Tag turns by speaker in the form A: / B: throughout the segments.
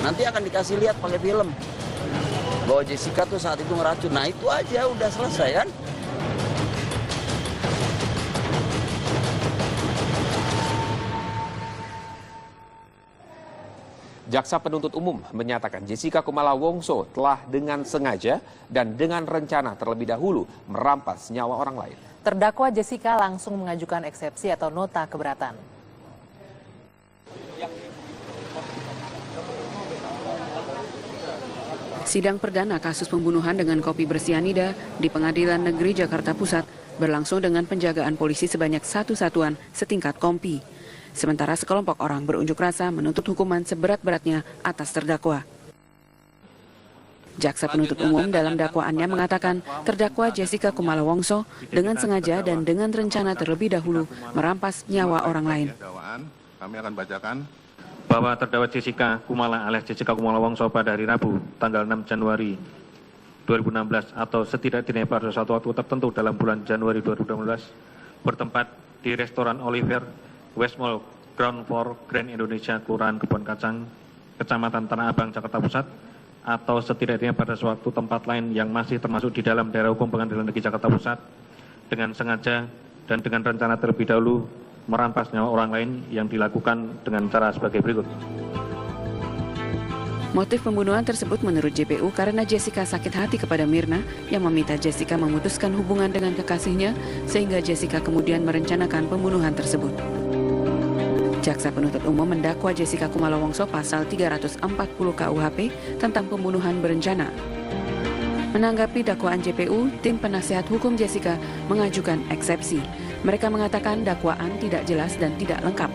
A: Nanti akan dikasih lihat pakai film bahwa Jessica tuh saat itu ngeracun. Nah itu aja udah selesai kan?
B: Jaksa penuntut umum menyatakan Jessica Kumala Wongso telah dengan sengaja dan dengan rencana terlebih dahulu merampas nyawa orang lain.
C: Terdakwa Jessica langsung mengajukan eksepsi atau nota keberatan.
D: Sidang perdana kasus pembunuhan dengan kopi bersianida di Pengadilan Negeri Jakarta Pusat berlangsung dengan penjagaan polisi sebanyak 1 satuan setingkat kompi. Sementara sekelompok orang berunjuk rasa menuntut hukuman seberat-beratnya atas terdakwa. Jaksa penuntut umum dalam dakwaannya mengatakan terdakwa Jessica Kumala Wongso dengan sengaja dan dengan rencana terlebih dahulu merampas nyawa orang lain.
E: Kami akan bacakan bahwa terdakwa Jessica Kumala alias Jessica Kumala Wongso pada hari Rabu tanggal 6 Januari 2016 atau setidak-tidaknya pada suatu waktu tertentu dalam bulan Januari 2016 bertempat di restoran Oliver West Mall Ground Floor Grand Indonesia Kelurahan Kebon Kacang, Kecamatan Tanah Abang, Jakarta Pusat, atau setidaknya pada suatu tempat lain yang masih termasuk di dalam daerah hukum Pengadilan Negeri Jakarta Pusat, dengan sengaja dan dengan rencana terlebih dahulu merampas nyawa orang lain yang dilakukan dengan cara sebagai berikut.
D: Motif pembunuhan tersebut menurut JPU karena Jessica sakit hati kepada Mirna yang meminta Jessica memutuskan hubungan dengan kekasihnya sehingga Jessica kemudian merencanakan pembunuhan tersebut. Jaksa penuntut umum mendakwa Jessica Kumala Wongso pasal 340 KUHP tentang pembunuhan berencana. Menanggapi dakwaan JPU, tim penasehat hukum Jessica mengajukan eksepsi. Mereka mengatakan dakwaan tidak jelas dan tidak lengkap.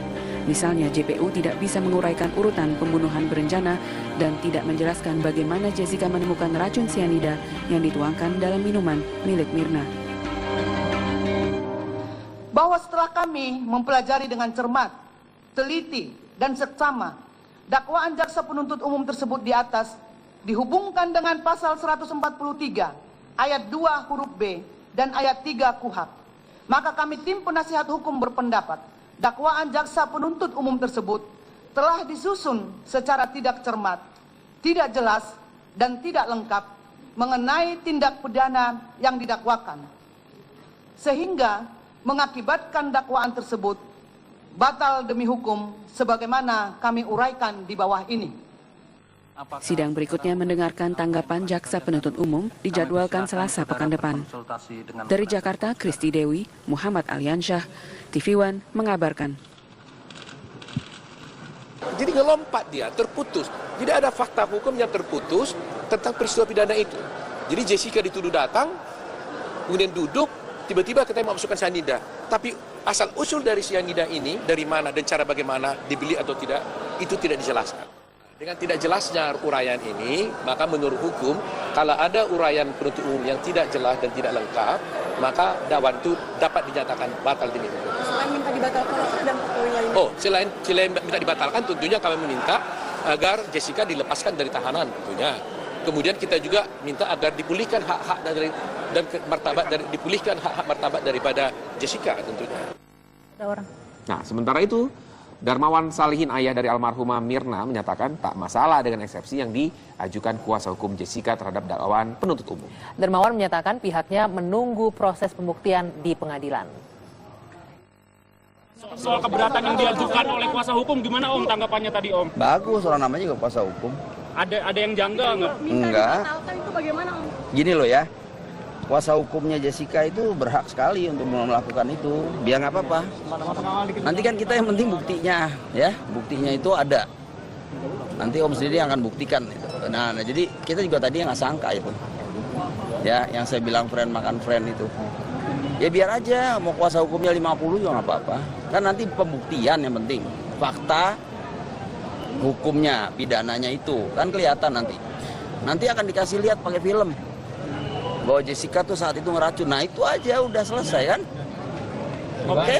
D: Misalnya JPU tidak bisa menguraikan urutan pembunuhan berencana dan tidak menjelaskan bagaimana Jessica menemukan racun sianida yang dituangkan dalam minuman milik Mirna.
F: Bahwa setelah kami mempelajari dengan cermat, teliti, dan seksama dakwaan jaksa penuntut umum tersebut di atas dihubungkan dengan pasal 143 ayat 2 huruf B dan ayat 3 KUHP, maka kami tim penasihat hukum berpendapat dakwaan jaksa penuntut umum tersebut telah disusun secara tidak cermat, tidak jelas, dan tidak lengkap mengenai tindak pidana yang didakwakan, sehingga mengakibatkan dakwaan tersebut batal demi hukum sebagaimana kami uraikan di bawah ini.
D: Sidang berikutnya mendengarkan tanggapan jaksa penuntut umum dijadwalkan Selasa pekan depan. Dari Jakarta, Kristi Dewi, Muhammad Aliansyah, TV One mengabarkan.
G: Jadi ngelompat dia, terputus. Tidak ada fakta hukum yang terputus tentang peristiwa pidana itu. Jadi Jessica dituduh datang, kemudian duduk, tiba-tiba katanya memasukkan sianida. Tapi asal usul dari sianida ini, dari mana dan cara bagaimana dibeli atau tidak, itu tidak dijelaskan. Dengan tidak jelasnya uraian ini, maka menurut hukum, kalau ada uraian penuntut umum yang tidak jelas dan tidak lengkap, maka dakwaan itu dapat dinyatakan batal demi hukum.
H: Selain minta dibatalkan dan poin lainnya?
G: Oh, selain minta dibatalkan, tentunya kami meminta agar Jessica dilepaskan dari tahanan tentunya. Kemudian kita juga minta agar dipulihkan hak-hak dan martabat dipulihkan hak-hak martabat daripada Jessica tentunya.
B: Nah, sementara itu Darmawan Salihin, ayah dari almarhumah Mirna, menyatakan tak masalah dengan eksepsi yang diajukan kuasa hukum Jessica terhadap dakwaan penuntut umum.
C: Darmawan menyatakan pihaknya menunggu proses pembuktian di pengadilan.
I: Soal keberatan yang diajukan oleh kuasa hukum, gimana Om tanggapannya tadi Om?
A: Bagus, orang namanya juga kuasa hukum.
I: Ada yang janggal nggak?
A: Enggak.
H: Itu bagaimana Om?
A: Gini loh ya, kuasa hukumnya Jessica itu berhak sekali untuk melakukan itu. Biar nggak apa-apa. Nanti kan kita yang penting buktinya, ya. Buktinya itu ada. Nanti Om sendiri yang akan buktikan itu. Nah, jadi kita juga tadi nggak sangka itu. Ya, yang saya bilang friend makan friend itu. Ya biar aja, mau kuasa hukumnya 50 juga nggak apa-apa. Kan nanti pembuktian yang penting. Fakta hukumnya, pidananya itu kan kelihatan nanti. Nanti akan dikasih lihat pakai film bahwa Jessica tuh saat itu ngeracun. Nah itu aja udah selesai kan? Oke.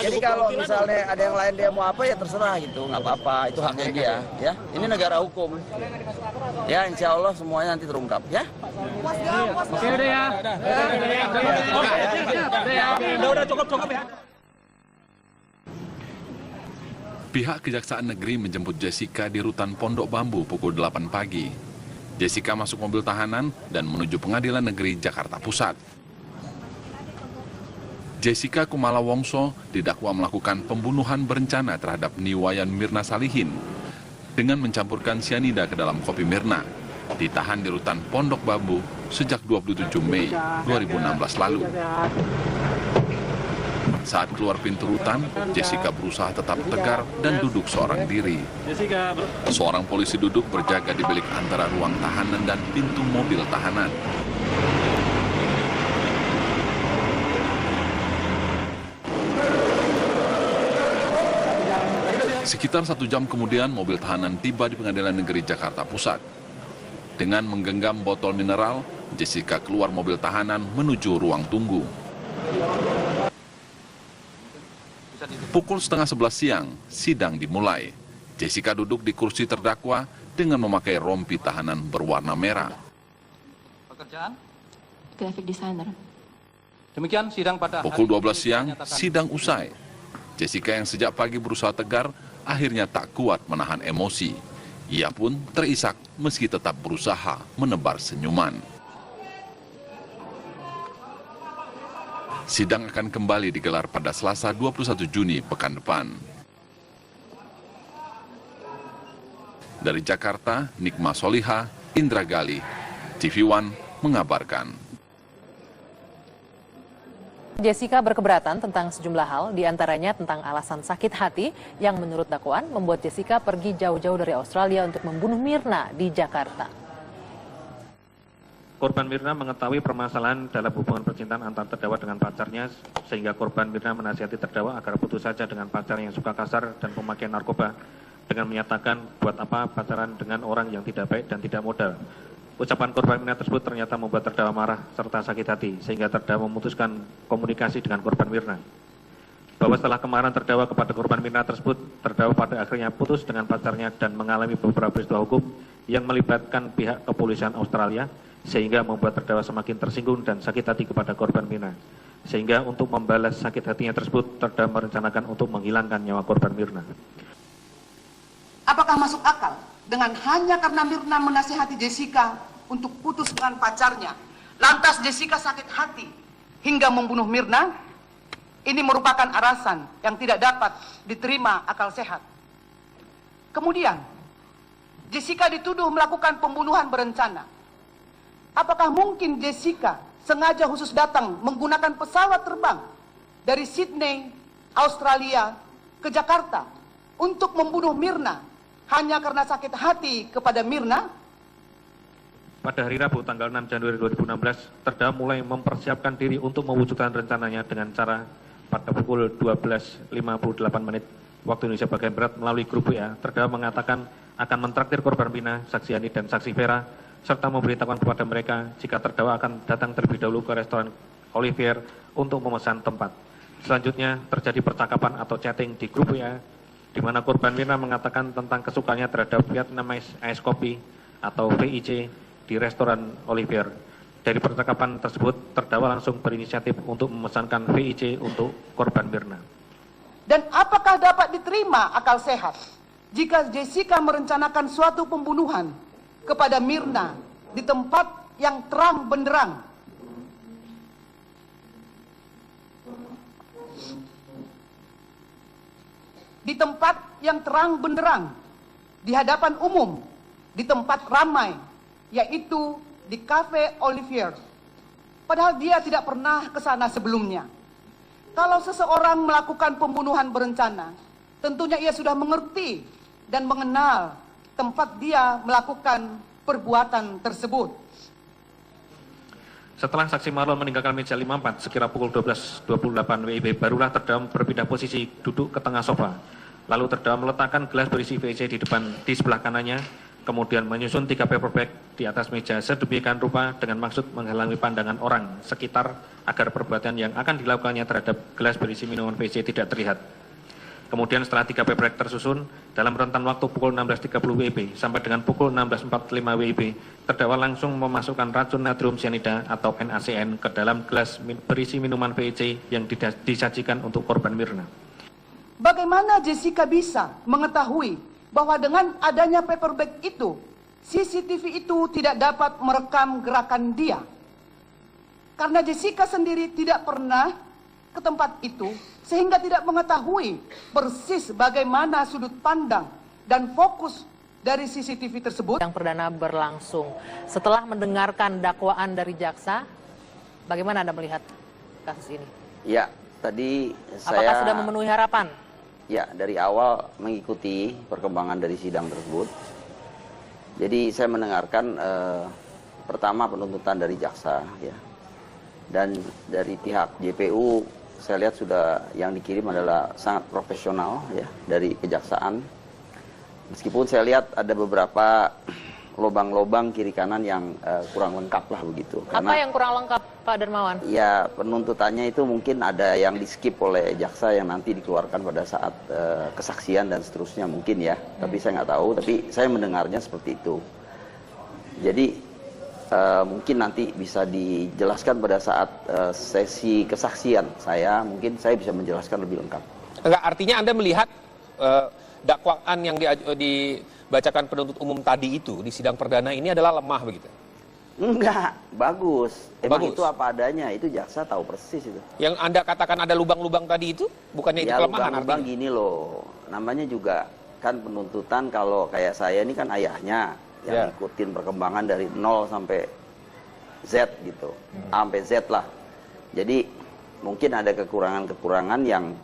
A: Jadi kalau misalnya ada yang lain dia mau apa ya terserah gitu, nggak apa-apa, itu haknya dia. Ya, ini negara hukum. Ya, insya Allah semuanya nanti terungkap ya.
I: Oke udah ya. Udah cukup ya.
J: Pihak Kejaksaan Negeri menjemput Jessica di rutan Pondok Bambu pukul 8 pagi. Jessica masuk mobil tahanan dan menuju Pengadilan Negeri Jakarta Pusat. Jessica Kumala Wongso didakwa melakukan pembunuhan berencana terhadap Niwayan Mirna Salihin dengan mencampurkan sianida ke dalam kopi Mirna. Ditahan di rutan Pondok Bambu sejak 27 Mei 2016 lalu. Saat keluar pintu rutan, Jessica berusaha tetap tegar dan duduk seorang diri. Seorang polisi duduk berjaga di bilik antara ruang tahanan dan pintu mobil tahanan. Sekitar 1 jam kemudian, mobil tahanan tiba di Pengadilan Negeri Jakarta Pusat. Dengan menggenggam botol mineral, Jessica keluar mobil tahanan menuju ruang tunggu. Pukul setengah 11 siang, sidang dimulai. Jessica duduk di kursi terdakwa dengan memakai rompi tahanan berwarna merah.
K: Pekerjaan?
L: Graphic designer.
K: Demikian sidang pada
J: Pukul 12 siang, sidang usai. Jessica yang sejak pagi berusaha tegar, akhirnya tak kuat menahan emosi. Ia pun terisak meski tetap berusaha menebar senyuman. Sidang akan kembali digelar pada Selasa 21 Juni pekan depan. Dari Jakarta, Nikma Soliha, Indra Gali, TV One mengabarkan.
C: Jessica berkeberatan tentang sejumlah hal, diantaranya tentang alasan sakit hati yang menurut dakwaan membuat Jessica pergi jauh-jauh dari Australia untuk membunuh Mirna di Jakarta.
E: Korban Mirna mengetahui permasalahan dalam hubungan percintaan antar terdakwa dengan pacarnya, sehingga korban Mirna menasihati terdakwa agar putus saja dengan pacar yang suka kasar dan pemakaian narkoba, dengan menyatakan buat apa pacaran dengan orang yang tidak baik dan tidak modal. Ucapan korban Mirna tersebut ternyata membuat terdakwa marah serta sakit hati, sehingga terdakwa memutuskan komunikasi dengan korban Mirna. Bahwa setelah kemarahan terdakwa kepada korban Mirna tersebut, terdakwa pada akhirnya putus dengan pacarnya dan mengalami beberapa peristiwa hukum yang melibatkan pihak kepolisian Australia, sehingga membuat terdakwa semakin tersinggung dan sakit hati kepada korban Mirna. Sehingga untuk membalas sakit hatinya tersebut, terdakwa merencanakan untuk menghilangkan nyawa korban Mirna.
F: Apakah masuk akal dengan hanya karena Mirna menasihati Jessica untuk putus dengan pacarnya, lantas Jessica sakit hati hingga membunuh Mirna? Ini merupakan alasan yang tidak dapat diterima akal sehat. Kemudian, Jessica dituduh melakukan pembunuhan berencana. Apakah mungkin Jessica sengaja khusus datang menggunakan pesawat terbang dari Sydney, Australia ke Jakarta untuk membunuh Mirna hanya karena sakit hati kepada Mirna?
E: Pada hari Rabu tanggal 6 Januari 2016, terdakwa mulai mempersiapkan diri untuk mewujudkan rencananya dengan cara pada pukul 12.58 menit waktu Indonesia bagian Barat melalui grup WA, terdakwa mengatakan akan mentraktir korban Mirna, saksi Yani dan saksi Vera, serta memberitahukan kepada mereka jika terdakwa akan datang terlebih dahulu ke restoran Olivier untuk memesan tempat. Selanjutnya terjadi percakapan atau chatting di grup WA, di mana korban Mirna mengatakan tentang kesukaannya terhadap Vietnamese Ice Coffee atau VIC di restoran Olivier. Dari percakapan tersebut, terdakwa langsung berinisiatif untuk memesankan VIC untuk korban Mirna.
F: Dan apakah dapat diterima akal sehat jika Jessica merencanakan suatu pembunuhan kepada Mirna di tempat yang terang benderang? Di tempat yang terang benderang, di hadapan umum, di tempat ramai, yaitu di Cafe Olivier. Padahal dia tidak pernah ke sana sebelumnya. Kalau seseorang melakukan pembunuhan berencana, tentunya ia sudah mengerti dan mengenal tempat dia melakukan perbuatan tersebut.
E: Setelah saksi Marlon meninggalkan meja 54 sekira pukul 12.28 WIB, barulah terdakwa berpindah posisi duduk ke tengah sofa. Lalu terdakwa meletakkan gelas berisi VIC di sebelah kanannya, kemudian menyusun 3 paper bag di atas meja sedemikian rupa dengan maksud menghalangi pandangan orang sekitar agar perbuatan yang akan dilakukannya terhadap gelas berisi minuman VIC tidak terlihat. Kemudian setelah 3 paper bag tersusun, dalam rentan waktu pukul 16.30 WIB sampai dengan pukul 16.45 WIB, terdakwa langsung memasukkan racun natrium cyanida atau NaCN ke dalam gelas berisi minuman VIC yang disajikan untuk korban Mirna.
F: bagaimana Jessica bisa mengetahui bahwa dengan adanya paper bag itu, CCTV itu tidak dapat merekam gerakan dia? Karena Jessica sendiri tidak pernah ke tempat itu, sehingga tidak mengetahui persis bagaimana sudut pandang dan fokus dari CCTV tersebut.
C: Yang perdana berlangsung. Setelah mendengarkan dakwaan dari jaksa, bagaimana Anda melihat kasus ini?
A: Ya, tadi
C: Apakah sudah memenuhi harapan?
A: Ya, dari awal mengikuti perkembangan dari sidang tersebut. Jadi saya mendengarkan pertama penuntutan dari jaksa, ya, dan dari pihak JPU saya lihat sudah yang dikirim adalah sangat profesional, ya, dari kejaksaan. Meskipun saya lihat ada beberapa lobang-lobang kiri kanan yang kurang lengkap lah begitu.
C: Apa yang kurang lengkap, Pak Darmawan?
A: Ya, penuntutannya itu mungkin ada yang di-skip oleh jaksa yang nanti dikeluarkan pada saat kesaksian dan seterusnya mungkin ya. Tapi saya nggak tahu, tapi saya mendengarnya seperti itu. Jadi mungkin nanti bisa dijelaskan pada saat sesi kesaksian mungkin saya bisa menjelaskan lebih lengkap.
B: Enggak, artinya Anda melihat dakwaan yang dibacakan penuntut umum tadi itu di sidang perdana ini adalah lemah begitu?
A: Enggak, bagus. Emang
B: Bagus.
A: itu apa adanya, itu jaksa tahu persis itu.
B: Yang Anda katakan ada lubang-lubang tadi itu, bukannya itu
A: Ya,
B: kelemahan
A: lubang-lubang
B: artinya?
A: gini loh, namanya juga kan penuntutan kalau kayak saya ini kan ayahnya yang ngikutin perkembangan dari 0 sampai Z gitu, A sampai Z lah. Jadi mungkin ada kekurangan-kekurangan yang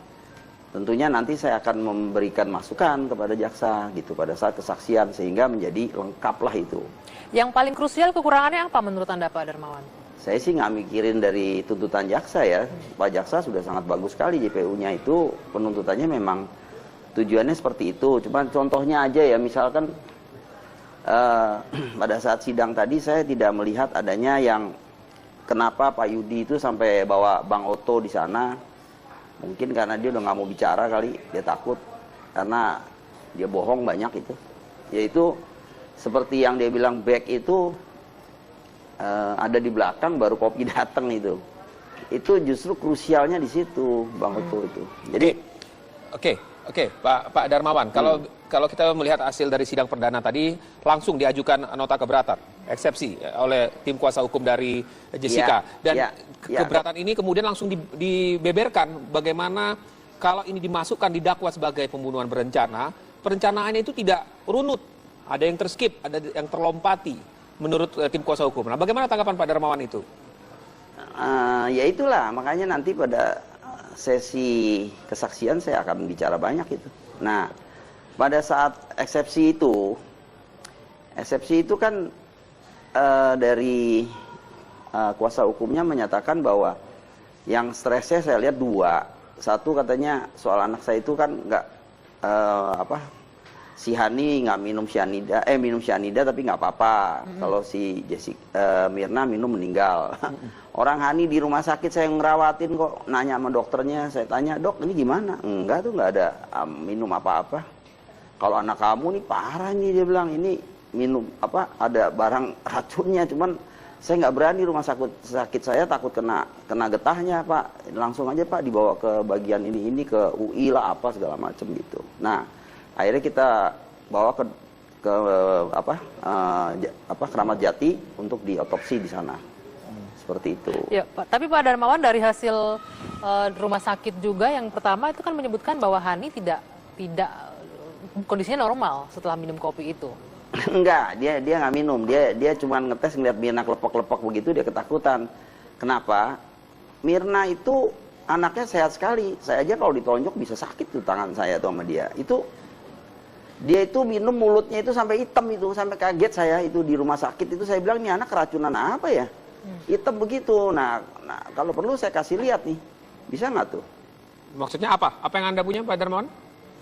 A: tentunya nanti saya akan memberikan masukan kepada jaksa gitu pada saat kesaksian sehingga menjadi lengkap lah itu.
C: Yang paling krusial kekurangannya apa menurut Anda, Pak Darmawan?
A: Saya sih nggak mikirin dari tuntutan jaksa ya. Pak jaksa sudah sangat bagus sekali, JPU-nya itu penuntutannya memang tujuannya seperti itu. Cuman contohnya aja ya, misalkan pada saat sidang tadi saya tidak melihat adanya yang kenapa Pak Yudi itu sampai bawa Bang Oto di sana. Mungkin karena dia udah nggak mau bicara kali, dia takut karena dia bohong banyak itu. Yaitu seperti yang dia bilang back itu ada di belakang baru kopi datang itu. Itu justru krusialnya di situ, Bang Oto itu. Jadi
B: Oke, Pak Darmawan, kalau kita melihat hasil dari sidang perdana tadi langsung diajukan nota keberatan, eksepsi oleh tim kuasa hukum dari Jessica, dan keberatan ini kemudian langsung dibeberkan bagaimana kalau ini dimasukkan didakwa sebagai pembunuhan berencana, perencanaannya itu tidak runut, ada yang terskip, ada yang terlompati menurut tim kuasa hukum. Nah, bagaimana tanggapan Pak Darmawan itu?
A: Ya itulah, makanya nanti pada sesi kesaksian saya akan bicara banyak itu. Nah, pada saat eksepsi itu kan dari kuasa hukumnya menyatakan bahwa yang stresnya saya lihat dua. Satu katanya soal anak saya itu kan nggak si Hani nggak minum cyanida tapi nggak apa-apa. Kalau si Mirna minum meninggal. Orang Hani di rumah sakit saya ngerawatin kok, nanya sama dokternya, saya tanya, "Dok, ini gimana?" "Enggak tuh, nggak ada minum apa-apa." "Kalau anak kamu nih parah nih," dia bilang, "ini minum ada barang racunnya, cuman saya nggak berani rumah sakit saya takut kena getahnya, Pak. Langsung aja Pak dibawa ke bagian ini ke UI lah apa segala macam gitu." Nah, akhirnya kita bawa ke Keramat Jati untuk diotopsi di sana. Seperti itu.
C: Ya, Pak. Tapi Pak Darmawan, dari hasil rumah sakit juga yang pertama itu kan menyebutkan bahwa Hani tidak kondisinya normal setelah minum kopi itu.
A: Enggak, dia nggak minum. Dia cuma ngetes ngeliat Mirna kelepok-kelepok begitu, dia ketakutan. Kenapa? Mirna itu anaknya sehat sekali. Saya aja kalau ditonjok bisa sakit tuh tangan saya tuh sama dia. Dia itu minum mulutnya itu sampai hitam itu, sampai kaget saya itu di rumah sakit itu. Saya bilang, "Ini anak keracunan apa ya?" Hitam begitu. Nah, kalau perlu saya kasih lihat nih, bisa nggak tuh?
B: Maksudnya apa? Apa yang Anda punya, Pak Darmawan?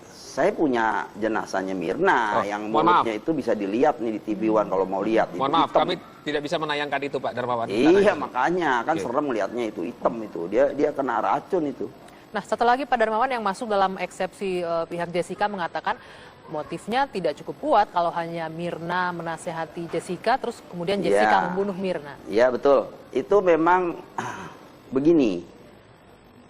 A: Saya punya jenazahnya Mirna yang mulutnya itu bisa dilihat nih di TV One kalau mau lihat.
B: Mohon maaf, kami tidak bisa menayangkan itu, Pak Darmawan.
A: Iya, makanya kan serem melihatnya itu hitam itu. Dia kena racun itu.
C: Nah, satu lagi Pak Darmawan yang masuk dalam eksepsi pihak Jessica mengatakan motifnya tidak cukup kuat kalau hanya Mirna menasehati Jessica, terus kemudian Jessica membunuh Mirna.
A: Iya, betul. Itu memang begini,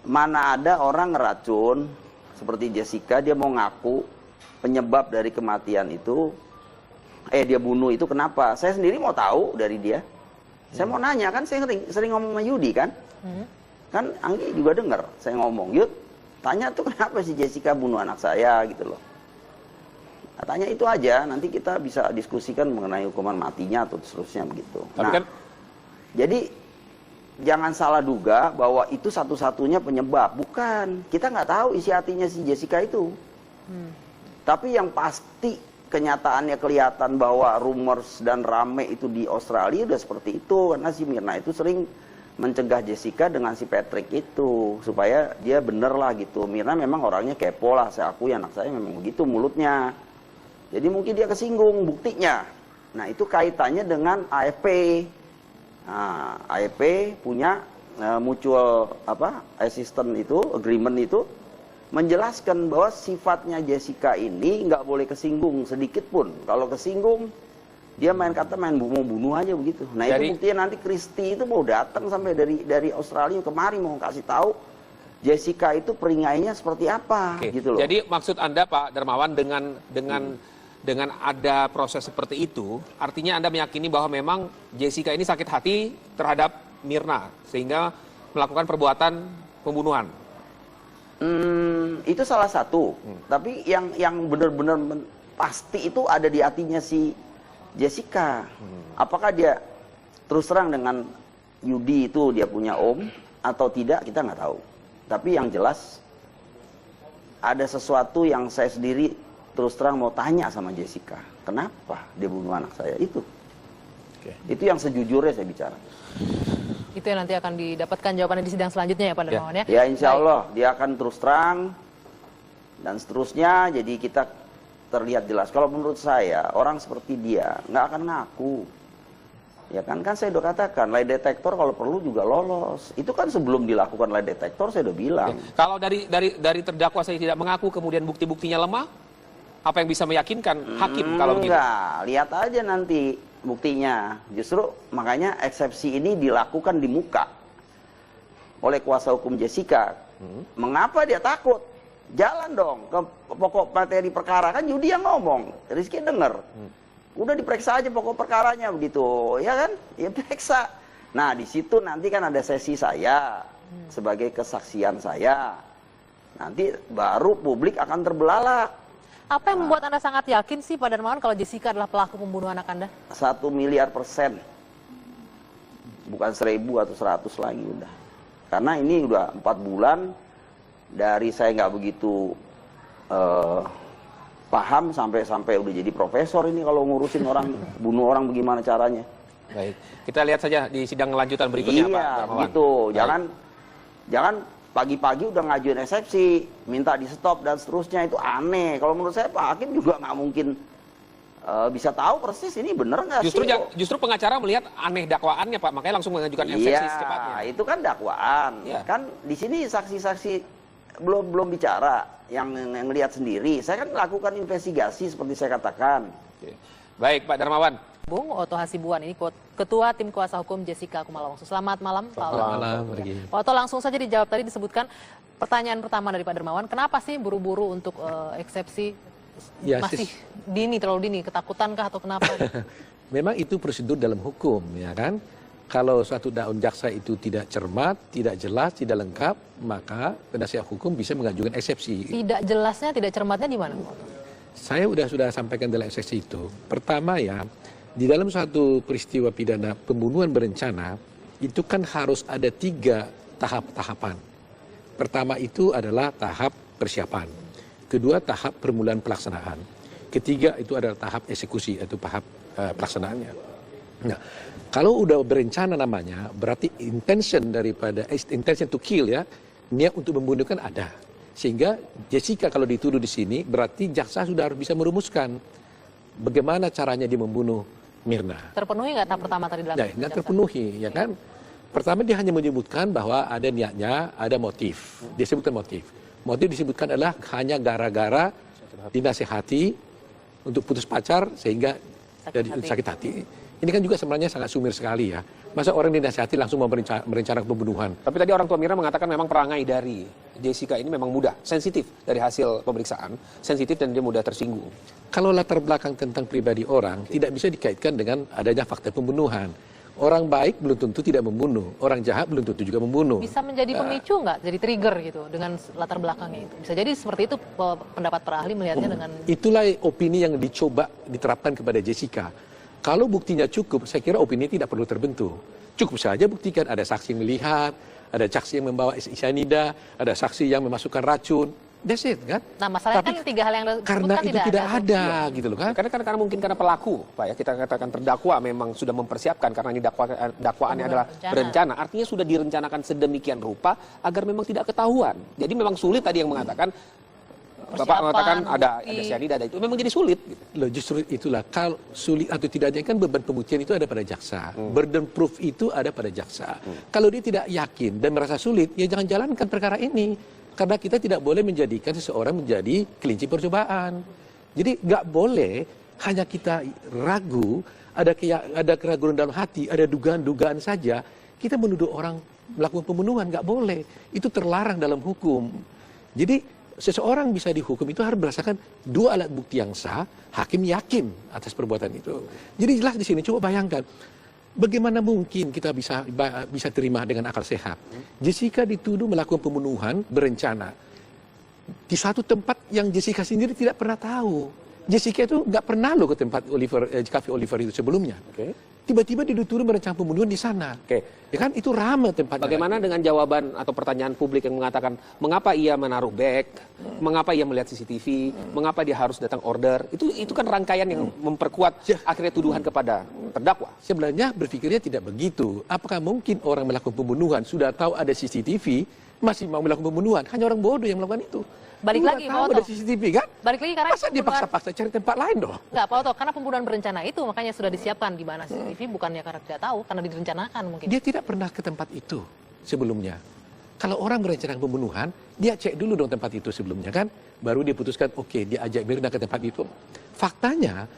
A: mana ada orang ngeracun seperti Jessica, dia mau ngaku penyebab dari kematian itu, dia bunuh itu kenapa? Saya sendiri mau tahu dari dia. Saya mau nanya, kan saya sering ngomong sama Yudi kan? Kan Anggi juga dengar saya ngomong, Yud, tanya tuh kenapa si Jessica bunuh anak saya gitu loh. Katanya itu aja, nanti kita bisa diskusikan mengenai hukuman matinya atau seterusnya begitu. Nah, jadi jangan salah duga bahwa itu satu-satunya penyebab. Bukan, kita nggak tahu isi hatinya si Jessica itu. Tapi yang pasti kenyataannya kelihatan bahwa rumors dan rame itu di Australia udah seperti itu. Karena si Mirna itu sering mencegah Jessica dengan si Patrick itu. Supaya dia bener lah gitu. Mirna memang orangnya kepo lah, saya akui anak saya memang begitu mulutnya. Jadi mungkin dia kesinggung buktinya. Nah itu kaitannya dengan AFP. Nah, AFP punya mutual assistant itu, agreement itu menjelaskan bahwa sifatnya Jessica ini nggak boleh kesinggung sedikit pun. Kalau kesinggung dia main kata mau bunuh aja begitu. Nah itu buktinya nanti Christy itu mau datang sampai dari Australia kemari mau kasih tahu Jessica itu peringainya seperti apa gitu loh.
B: Jadi maksud Anda Pak Darmawan dengan ada proses seperti itu, artinya Anda meyakini bahwa memang Jessica ini sakit hati terhadap Mirna sehingga melakukan perbuatan pembunuhan.
A: Itu salah satu. Tapi yang benar-benar pasti itu ada di hatinya si Jessica. Apakah dia terus terang dengan Yudi itu dia punya om atau tidak kita nggak tahu. Tapi yang jelas ada sesuatu yang saya sendiri terus terang mau tanya sama Jessica, kenapa dia bunuh anak saya itu? Itu yang sejujurnya saya bicara.
C: Itu yang nanti akan didapatkan jawabannya di sidang selanjutnya ya Pak Darmawan ya?
A: Ya insya Allah dia akan terus terang dan seterusnya, jadi kita terlihat jelas. Kalau menurut saya orang seperti dia nggak akan ngaku. Ya kan saya udah katakan lie detektor kalau perlu juga lolos. Itu kan sebelum dilakukan lie detektor saya udah bilang.
B: Kalau dari terdakwa saya tidak mengaku kemudian bukti-buktinya lemah, apa yang bisa meyakinkan hakim kalau begitu?
A: Enggak, lihat aja nanti buktinya. Justru makanya eksepsi ini dilakukan di muka oleh kuasa hukum Jessica. Mengapa dia takut? Jalan dong ke pokok materi perkara, kan Yudi yang ngomong, Rizky denger. Udah diperiksa aja pokok perkaranya begitu, ya kan? Ya periksa. Nah di situ nanti kan ada sesi saya sebagai kesaksian saya. Nanti baru publik akan terbelalak.
C: Apa yang membuat Anda sangat yakin sih Pak Darmawan kalau Jessica adalah pelaku pembunuh anak Anda?
A: 1 miliar %. Bukan 1000 atau 100 lagi udah. Karena ini udah 4 bulan dari saya nggak begitu paham sampai udah jadi profesor ini kalau ngurusin orang, bunuh orang bagaimana caranya.
B: Baik, kita lihat saja di sidang lanjutan berikutnya Pak Darmawan.
A: Gitu. Jangan pagi-pagi udah ngajuin eksepsi, minta di stop dan seterusnya, itu aneh. Kalau menurut saya Pak Hakim juga nggak mungkin bisa tahu persis ini bener nggak sih.
B: Justru pengacara melihat aneh dakwaannya Pak, makanya langsung mengajukan eksepsi secepatnya.
A: Iya, itu kan dakwaan. Kan di sini saksi-saksi belum bicara, yang ngelihat sendiri. Saya kan lakukan investigasi seperti saya katakan.
B: Baik Pak Darmawan.
C: Bung Otto Hasibuan ini Ketua Tim Kuasa Hukum Jessica Kumala Wongso. Selamat malam Pak Otto.
M: Selamat malam.
C: Pak Otto, langsung saja dijawab. Tadi disebutkan pertanyaan pertama dari Pak Darmawan, kenapa sih buru-buru untuk eksepsi masih dini, terlalu dini, ketakutankah atau kenapa?
M: Memang itu prosedur dalam hukum, ya kan? Kalau suatu daun jaksa itu tidak cermat, tidak jelas, tidak lengkap, maka penasihat hukum bisa mengajukan eksepsi.
C: Tidak jelasnya, tidak cermatnya di mana?
M: Saya sudah sampaikan dalam eksepsi itu. Pertama ya, di dalam suatu peristiwa pidana pembunuhan berencana, itu kan harus ada 3 tahap-tahapan. Pertama itu adalah tahap persiapan. Kedua tahap permulaan pelaksanaan. Ketiga itu adalah tahap eksekusi atau tahap pelaksanaannya. Nah, kalau udah berencana namanya, berarti intention to kill ya, niat untuk membunuh kan ada. Sehingga Jessica kalau dituduh di sini, berarti jaksa sudah harus bisa merumuskan bagaimana caranya dia membunuh Mirna.
C: Terpenuhi nggak tahap pertama tadi dalam?
M: Nah, nggak terpenuhi, ya kan? Pertama dia hanya menyebutkan bahwa ada niatnya, ada motif. Dia sebutkan motif. Motif disebutkan adalah hanya gara-gara dinasihati untuk putus pacar sehingga sakit hati. Ini kan juga sebenarnya sangat sumir sekali ya. Masa orang dinasihati langsung merencanakan pembunuhan.
B: Tapi tadi orang tua Mirna mengatakan memang perangai dari Jessica ini memang mudah, sensitif dari hasil pemeriksaan, sensitif dan dia mudah tersinggung.
M: Kalau latar belakang tentang pribadi orang tidak bisa dikaitkan dengan adanya fakta pembunuhan. Orang baik belum tentu tidak membunuh, orang jahat belum tentu juga membunuh.
C: Bisa menjadi pemicu nggak, jadi trigger gitu dengan latar belakangnya itu? Bisa jadi seperti itu pendapat para ahli melihatnya dengan...
M: Itulah opini yang dicoba diterapkan kepada Jessica. Kalau buktinya cukup, saya kira opini tidak perlu terbentuk. Cukup saja buktikan ada saksi yang melihat, ada saksi yang membawa cyanida, ada saksi yang memasukkan racun. That's it, kan?
C: Nah, masalahnya kan 3 hal yang
M: karena itu tidak ada gitu loh kan?
B: Karena mungkin karena pelaku, Pak ya, kita katakan terdakwa memang sudah mempersiapkan karena ini dakwaannya adalah berencana. Artinya sudah direncanakan sedemikian rupa agar memang tidak ketahuan. Jadi memang sulit tadi yang mengatakan Bapak mengatakan ada cyanida, ada itu memang jadi sulit. Gitu.
M: Loh, justru itulah kalau sulit atau tidaknya kan beban pembuktian itu ada pada jaksa. Burden proof itu ada pada jaksa. Kalau dia tidak yakin dan merasa sulit, ya jangan jalankan perkara ini. Karena kita tidak boleh menjadikan seseorang menjadi kelinci percobaan. Jadi nggak boleh hanya kita ragu, ada keraguan dalam hati, ada dugaan-dugaan saja, kita menuduh orang melakukan pembunuhan, nggak boleh. Itu terlarang dalam hukum. Jadi seseorang bisa dihukum itu harus berdasarkan 2 alat bukti yang sah, hakim yakin atas perbuatan itu. Jadi jelas di sini, coba bayangkan. Bagaimana mungkin kita bisa terima dengan akal sehat? Jessica dituduh melakukan pembunuhan berencana di satu tempat yang Jessica sendiri tidak pernah tahu. Jessica itu nggak pernah loh ke tempat Cafe Oliver itu sebelumnya. Tiba-tiba dituduh merencanakan pembunuhan di sana. Ya kan itu ramai tempatnya.
B: Bagaimana dengan jawaban atau pertanyaan publik yang mengatakan mengapa ia menaruh bag, mengapa ia melihat CCTV, mengapa dia harus datang order? Itu kan rangkaian yang memperkuat akhirnya tuduhan kepada terdakwa.
M: Sebenarnya berpikirnya tidak begitu. Apakah mungkin orang melakukan pembunuhan sudah tahu ada CCTV masih mau melakukan pembunuhan? Hanya orang bodoh yang melakukan itu.
C: Balik lagi, Pak Oto.
M: Ada CCTV kan?
C: Balik lagi karena
M: masa dia paksa-paksa cari tempat lain dong?
C: Enggak, Pak Oto, karena pembunuhan berencana itu makanya sudah disiapkan di mana CCTV, bukannya karena tidak tahu, karena direncanakan mungkin.
M: Dia tidak pernah ke tempat itu sebelumnya. Kalau orang merencanakan pembunuhan, dia cek dulu dong tempat itu sebelumnya kan? Baru dia putuskan, oke, dia ajak Mirna ke tempat itu. Faktanya,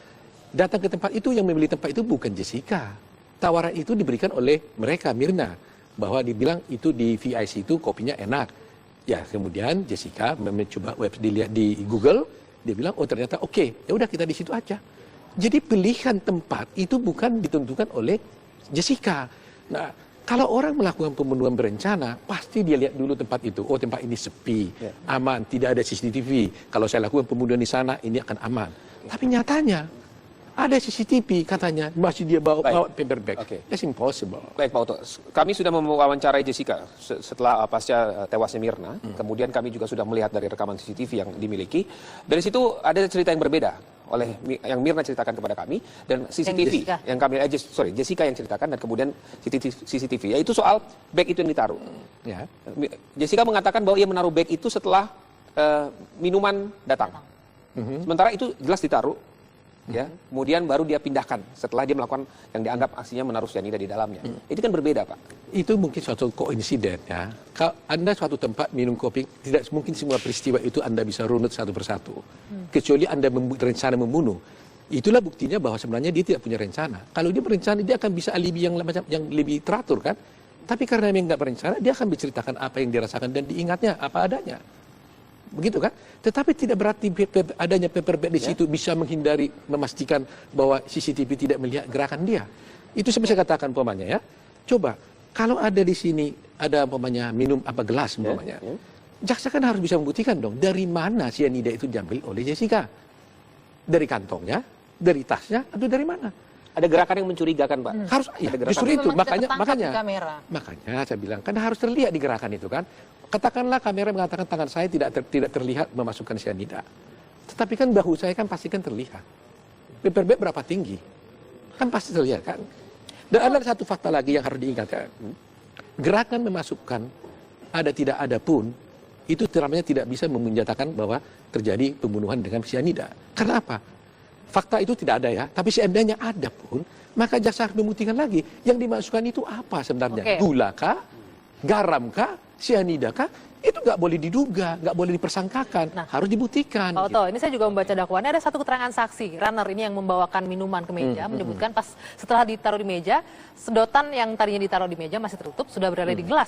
M: datang ke tempat itu yang memilih tempat itu bukan Jessica. Tawaran itu diberikan oleh mereka, Mirna. Bahwa dibilang itu di VIC itu kopinya enak. Ya, kemudian Jessica mencoba dilihat di Google, dia bilang, oh ternyata oke, ya udah kita di situ aja. Jadi pilihan tempat itu bukan ditentukan oleh Jessica. Nah, kalau orang melakukan pembunuhan berencana, pasti dia lihat dulu tempat itu. Oh, tempat ini sepi, aman, tidak ada CCTV. Kalau saya lakukan pembunuhan di sana, ini akan aman. Tapi nyatanya, ada CCTV katanya, masih dia bawa paper bag. That's impossible.
B: Baik, Pak Oto. Kami sudah mewawancarai Jessica setelah pasca tewasnya Mirna. Kemudian kami juga sudah melihat dari rekaman CCTV yang dimiliki. Dari situ ada cerita yang berbeda oleh yang Mirna ceritakan kepada kami dan CCTV yang kami Jessica yang ceritakan dan kemudian CCTV yaitu soal bag itu yang ditaruh. Ya. Jessica mengatakan bahwa ia menaruh bag itu setelah minuman datang. Sementara itu jelas ditaruh. Ya, kemudian baru dia pindahkan setelah dia melakukan yang dianggap aksinya menaruh cyanida di dalamnya. Itu kan berbeda, Pak. Itu mungkin suatu koinsiden ya. Kalau Anda suatu tempat minum kopi, tidak mungkin semua peristiwa itu Anda bisa runut satu persatu. Kecuali Anda berencana membunuh. Itulah buktinya bahwa sebenarnya dia tidak punya rencana. Kalau dia berencana, dia akan bisa alibi yang lebih teratur kan. Tapi karena memang nggak berencana, dia akan menceritakan apa yang dirasakan dan diingatnya apa adanya. Begitu kan? Tetapi tidak berarti adanya paper bag di situ bisa menghindari, memastikan bahwa CCTV tidak melihat gerakan dia. Itu seperti saya katakan umpamanya ya. Coba, kalau ada di sini, ada umpamanya minum gelas umpamanya. Jaksa kan harus bisa membuktikan dong, dari mana cyanida itu diambil oleh Jessica. Dari kantongnya, dari tasnya, atau dari mana? Ada gerakan yang mencurigakan, Pak. Harus, ya, justru itu. Makanya saya bilang, kan harus terlihat di gerakan itu kan. Katakanlah kamera mengatakan tangan saya tidak terlihat memasukkan cyanida. Tetapi kan bahu saya kan pasti kan terlihat. Paper bag berapa tinggi? Kan pasti terlihat kan. Dan ada satu fakta lagi yang harus diingatkan. Gerakan memasukkan ada tidak ada pun, itu namanya tidak bisa menyatakan bahwa terjadi pembunuhan dengan cyanida. Karena apa? Fakta itu tidak ada ya, tapi seandainya ada pun, maka jaksa harus membuktikan lagi. Yang dimasukkan itu apa sebenarnya? Gula kah? Garam kah? Cyanida kah?
M: Itu nggak boleh diduga, nggak boleh dipersangkakan, harus dibuktikan.
C: Pak Oto, ini saya juga membaca dakwaannya ada satu keterangan saksi, runner ini yang membawakan minuman ke meja, menyebutkan pas setelah ditaruh di meja, sedotan yang tadinya ditaruh di meja masih tertutup, sudah berada di gelas.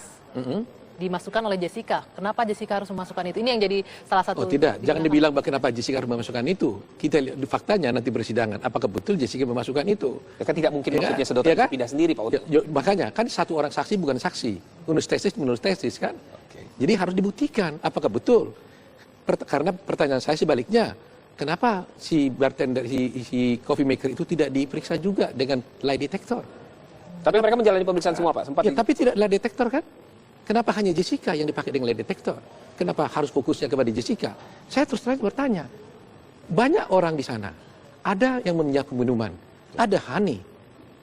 C: Dimasukkan oleh Jessica. Kenapa Jessica harus memasukkan itu? Ini yang jadi salah satu...
M: Oh tidak, jangan dibilang kenapa Jessica harus memasukkan itu. Kita lihat faktanya nanti persidangan, apakah betul Jessica memasukkan itu.
B: Ya kan tidak mungkin maksudnya sedotan itu pindah sendiri, Pak Oto.
M: Makanya, kan satu orang saksi bukan saksi. Menurut tesis kan. Jadi harus dibuktikan apakah betul. Karena pertanyaan saya sebaliknya, kenapa si bartender, si coffee maker itu tidak diperiksa juga dengan lie detector?
B: Tapi mereka menjalani pemeriksaan semua, Pak. Sempat
M: tapi tidak lie detector kan? Kenapa hanya Jessica yang dipakai dengan lie detector? Kenapa harus fokusnya kepada Jessica? Saya terus terang bertanya, banyak orang di sana, ada yang menyiapkan minuman, ada Hani,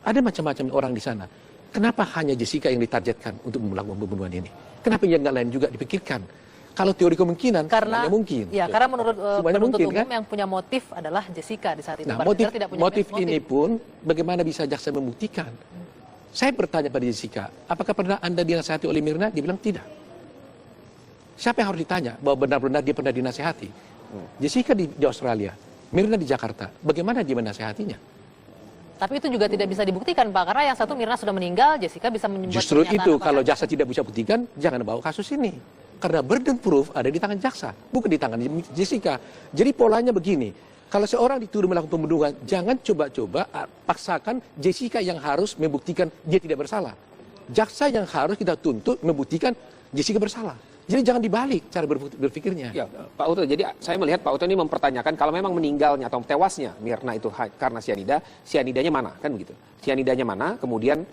M: ada macam-macam orang di sana. Kenapa hanya Jessica yang ditargetkan untuk melakukan pembunuhan ini? Kenapa yang nggak lain juga dipikirkan? Kalau teori kemungkinan, semuanya mungkin.
C: Ya, karena menurut penuntut umum
M: kan?
C: yang punya motif adalah Jessica di saat itu.
M: Nah, motif ini pun bagaimana bisa jaksa membuktikan? Saya bertanya pada Jessica, apakah pernah Anda dinasihati oleh Mirna? Dia bilang tidak. Siapa yang harus ditanya bahwa benar-benar dia pernah dinasihati? Jessica di Australia, Mirna di Jakarta. Bagaimana dia menasihatinya?
C: Tapi itu juga tidak bisa dibuktikan, Pak. Karena yang satu Mirna sudah meninggal, Jessica bisa membuat
M: justru itu, kalau jaksa tidak bisa buktikan, jangan bawa kasus ini. Karena burden proof ada di tangan jaksa, bukan di tangan Jessica. Jadi polanya begini, kalau seorang dituduh melakukan pembunuhan, jangan coba-coba paksakan Jessica yang harus membuktikan dia tidak bersalah. Jaksa yang harus kita tuntut membuktikan Jessica bersalah. Jadi jangan dibalik cara berpikirnya.
B: Ya, Pak Oto, jadi saya melihat Pak Oto ini mempertanyakan kalau memang meninggalnya atau tewasnya Mirna itu karena sianida, sianidanya mana? Kan begitu. Sianidanya mana, kemudian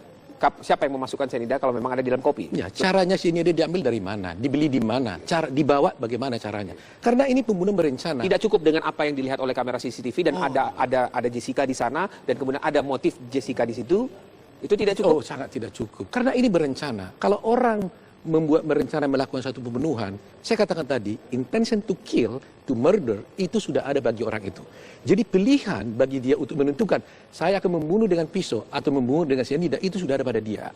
B: siapa yang memasukkan sianida kalau memang ada di dalam kopi?
M: Ya, caranya sianida diambil dari mana? Dibeli di mana? Cara dibawa bagaimana caranya? Karena ini pembunuhan berencana.
B: Tidak cukup dengan apa yang dilihat oleh kamera CCTV dan ada Jessica di sana dan kemudian ada motif Jessica di situ. Itu tidak cukup.
M: Oh, sangat tidak cukup. Karena ini berencana. Kalau orang berencana melakukan satu pembunuhan, saya katakan tadi, intention to kill, to murder, itu sudah ada bagi orang itu. Jadi pilihan bagi dia untuk menentukan, saya akan membunuh dengan pisau atau membunuh dengan sianida, itu sudah ada pada dia.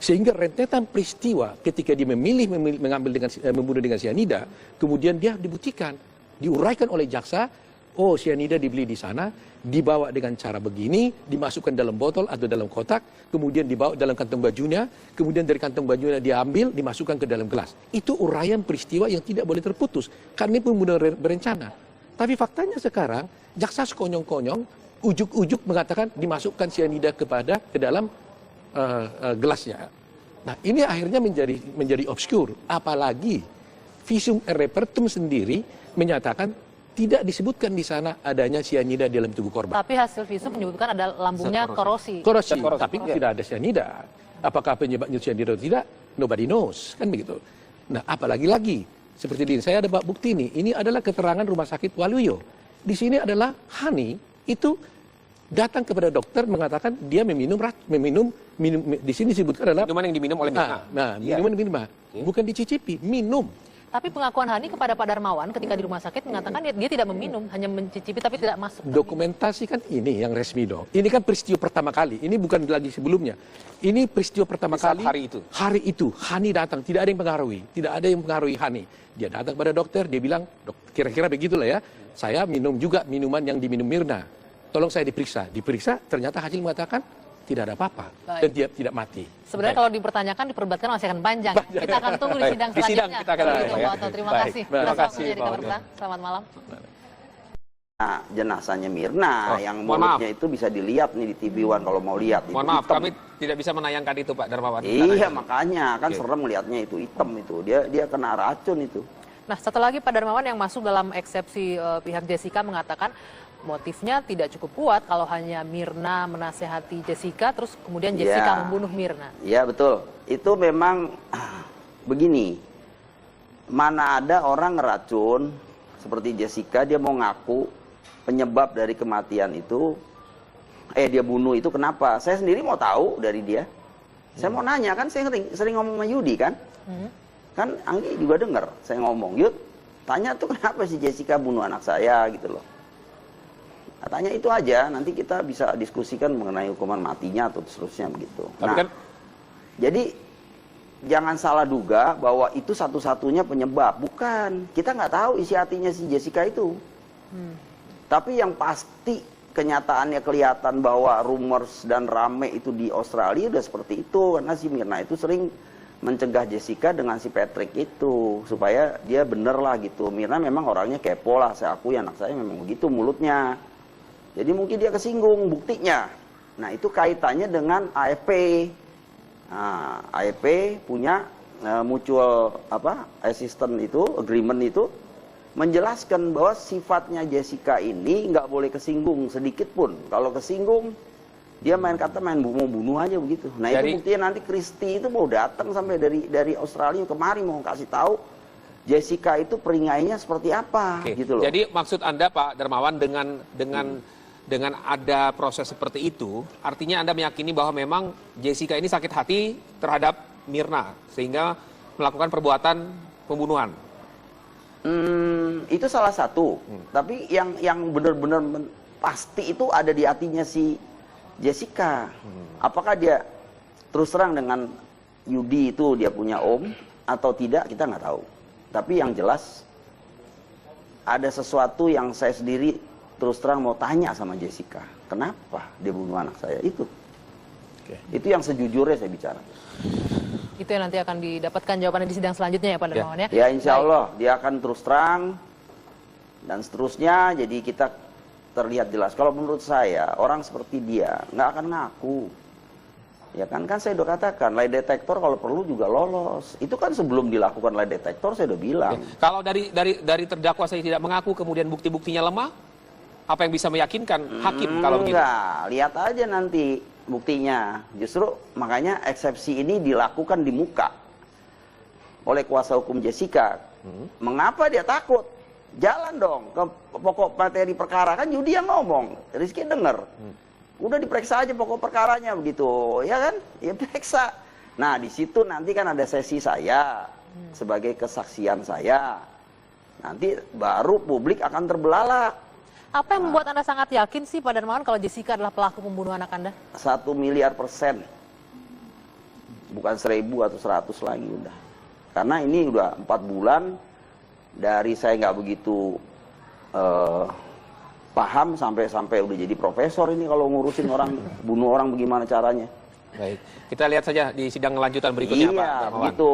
M: Sehingga rentetan peristiwa ketika dia memilih membunuh dengan sianida, kemudian dia dibuktikan, diuraikan oleh jaksa, oh sianida dibeli di sana, dibawa dengan cara begini, dimasukkan dalam botol atau dalam kotak, kemudian dibawa dalam kantong bajunya, kemudian dari kantong bajunya diambil, dimasukkan ke dalam gelas. Itu uraian peristiwa yang tidak boleh terputus, karena ini pembunuhan berencana. Tapi faktanya sekarang, jaksa sekonyong-konyong, ujuk-ujuk mengatakan dimasukkan sianida ke dalam gelasnya. Nah, ini akhirnya menjadi obskur. Apalagi visum et repertum sendiri menyatakan tidak disebutkan di sana adanya sianida di dalam tubuh korban.
C: Tapi hasil visum menyebutkan ada lambungnya korosi.
M: Korosi, tapi tidak ada sianida. Apakah penyebabnya sianida atau tidak? Nobody knows, kan begitu. Nah, apalagi lagi, seperti ini, saya ada bukti ini adalah keterangan Rumah Sakit Waluyo. Di sini adalah Hani, itu datang kepada dokter mengatakan dia meminum di sini disebutkan adalah
B: minuman yang diminum oleh Mirna.
M: Minuman bukan dicicipi, minum.
C: Tapi pengakuan Hani kepada Pak Darmawan ketika di rumah sakit mengatakan dia tidak meminum, hanya mencicipi tapi tidak masuk.
M: Dokumentasi kan ini yang resmi dong. Ini kan peristiwa pertama kali. Ini bukan lagi sebelumnya. Ini peristiwa pertama kali. Hari itu Hani datang, tidak ada yang pengaruhi, tidak ada yang pengaruhi Hani. Dia datang pada dokter, dia bilang, kira-kira begitulah ya. Saya minum juga minuman yang diminum Mirna. Tolong saya diperiksa. Diperiksa, ternyata hasil mengatakan tidak ada apa-apa dan dia tidak mati.
C: Sebenarnya kalau dipertanyakan, diperdebatkan masih akan panjang. Kita akan tunggu di sidang selanjutnya. Terima kasih.
B: Terima kasih.
C: Selamat malam.
A: Nah, jenazahnya Mirna yang mulutnya itu bisa dilihat nih di TV One kalau mau lihat.
B: Mohon maaf, kami tidak bisa menayangkan itu Pak Darmawan.
A: Iya, makanya kan serem lihatnya itu hitam itu. Dia kena racun itu.
C: Nah, satu lagi Pak Darmawan yang masuk dalam eksepsi pihak Jessica mengatakan motifnya tidak cukup kuat kalau hanya Mirna menasehati Jessica, terus kemudian Jessica membunuh Mirna.
A: Iya, betul. Itu memang begini, mana ada orang ngeracun seperti Jessica, dia mau ngaku penyebab dari kematian itu, dia bunuh itu kenapa? Saya sendiri mau tahu dari dia. Saya mau nanya, kan saya sering ngomong sama Yudi kan? Kan Anggi juga dengar saya ngomong, Yud, tanya tuh kenapa si Jessica bunuh anak saya gitu loh. Katanya itu aja, nanti kita bisa diskusikan mengenai hukuman matinya atau seterusnya begitu.
B: Tapi kan...
A: Jadi jangan salah duga bahwa itu satu-satunya penyebab. Bukan. Kita nggak tahu isi hatinya si Jessica itu. Tapi yang pasti kenyataannya kelihatan bahwa rumors dan rame itu di Australia udah seperti itu. Karena si Mirna itu sering mencegah Jessica dengan si Patrick itu. Supaya dia bener lah gitu. Mirna memang orangnya kepo lah. Saya akui anak saya memang begitu mulutnya. Jadi mungkin dia kesinggung buktinya. Nah itu kaitannya dengan AFP. Nah, AFP punya mutual assistant itu, agreement itu menjelaskan bahwa sifatnya Jessica ini nggak boleh kesinggung sedikit pun. Kalau kesinggung dia main kata mau bunuh aja begitu. Nah itu buktinya nanti Christy itu mau datang sampai dari Australia kemari mau kasih tahu Jessica itu peringainya seperti apa gitu loh.
B: Jadi maksud Anda Pak Darmawan dengan ada proses seperti itu, artinya Anda meyakini bahwa memang Jessica ini sakit hati terhadap Mirna sehingga melakukan perbuatan pembunuhan.
A: Itu salah satu. Tapi yang benar-benar pasti itu ada di hatinya si Jessica. Apakah dia terus terang dengan Yudi itu dia punya om atau tidak kita nggak tahu. Tapi yang jelas ada sesuatu yang saya sendiri terus terang mau tanya sama Jessica. Kenapa dia bunuh anak saya itu? Itu yang sejujurnya saya bicara.
C: Itu yang nanti akan didapatkan jawabannya di sidang selanjutnya ya Pak Darmawan ya?
A: Ya insya Allah dia akan terus terang dan seterusnya jadi kita terlihat jelas. Kalau menurut saya orang seperti dia nggak akan ngaku. Ya kan saya udah katakan lie detector kalau perlu juga lolos. Itu kan sebelum dilakukan lie detector saya udah bilang.
B: Kalau dari terdakwa saya tidak mengaku kemudian bukti-buktinya lemah, apa yang bisa meyakinkan hakim kalau begitu?
A: Enggak, lihat aja nanti buktinya. Justru makanya eksepsi ini dilakukan di muka oleh kuasa hukum Jessica. Mengapa dia takut? Jalan dong ke pokok materi perkara, kan Yudi yang ngomong, Rizky denger. Udah diperiksa aja pokok perkaranya begitu, ya kan? Ya periksa. Nah di situ nanti kan ada sesi saya sebagai kesaksian saya. Nanti baru publik akan terbelalak.
C: Apa yang membuat Anda sangat yakin sih Pak Darmawan kalau Jessica adalah pelaku pembunuhan anak Anda?
A: 1 miliar%. Bukan 1000 atau 100 lagi udah. Karena ini udah 4 bulan dari saya nggak begitu paham sampai udah jadi profesor ini kalau ngurusin orang, bunuh orang bagaimana caranya.
B: Baik, kita lihat saja di sidang lanjutan berikutnya Pak Darmawan.
A: Iya, begitu.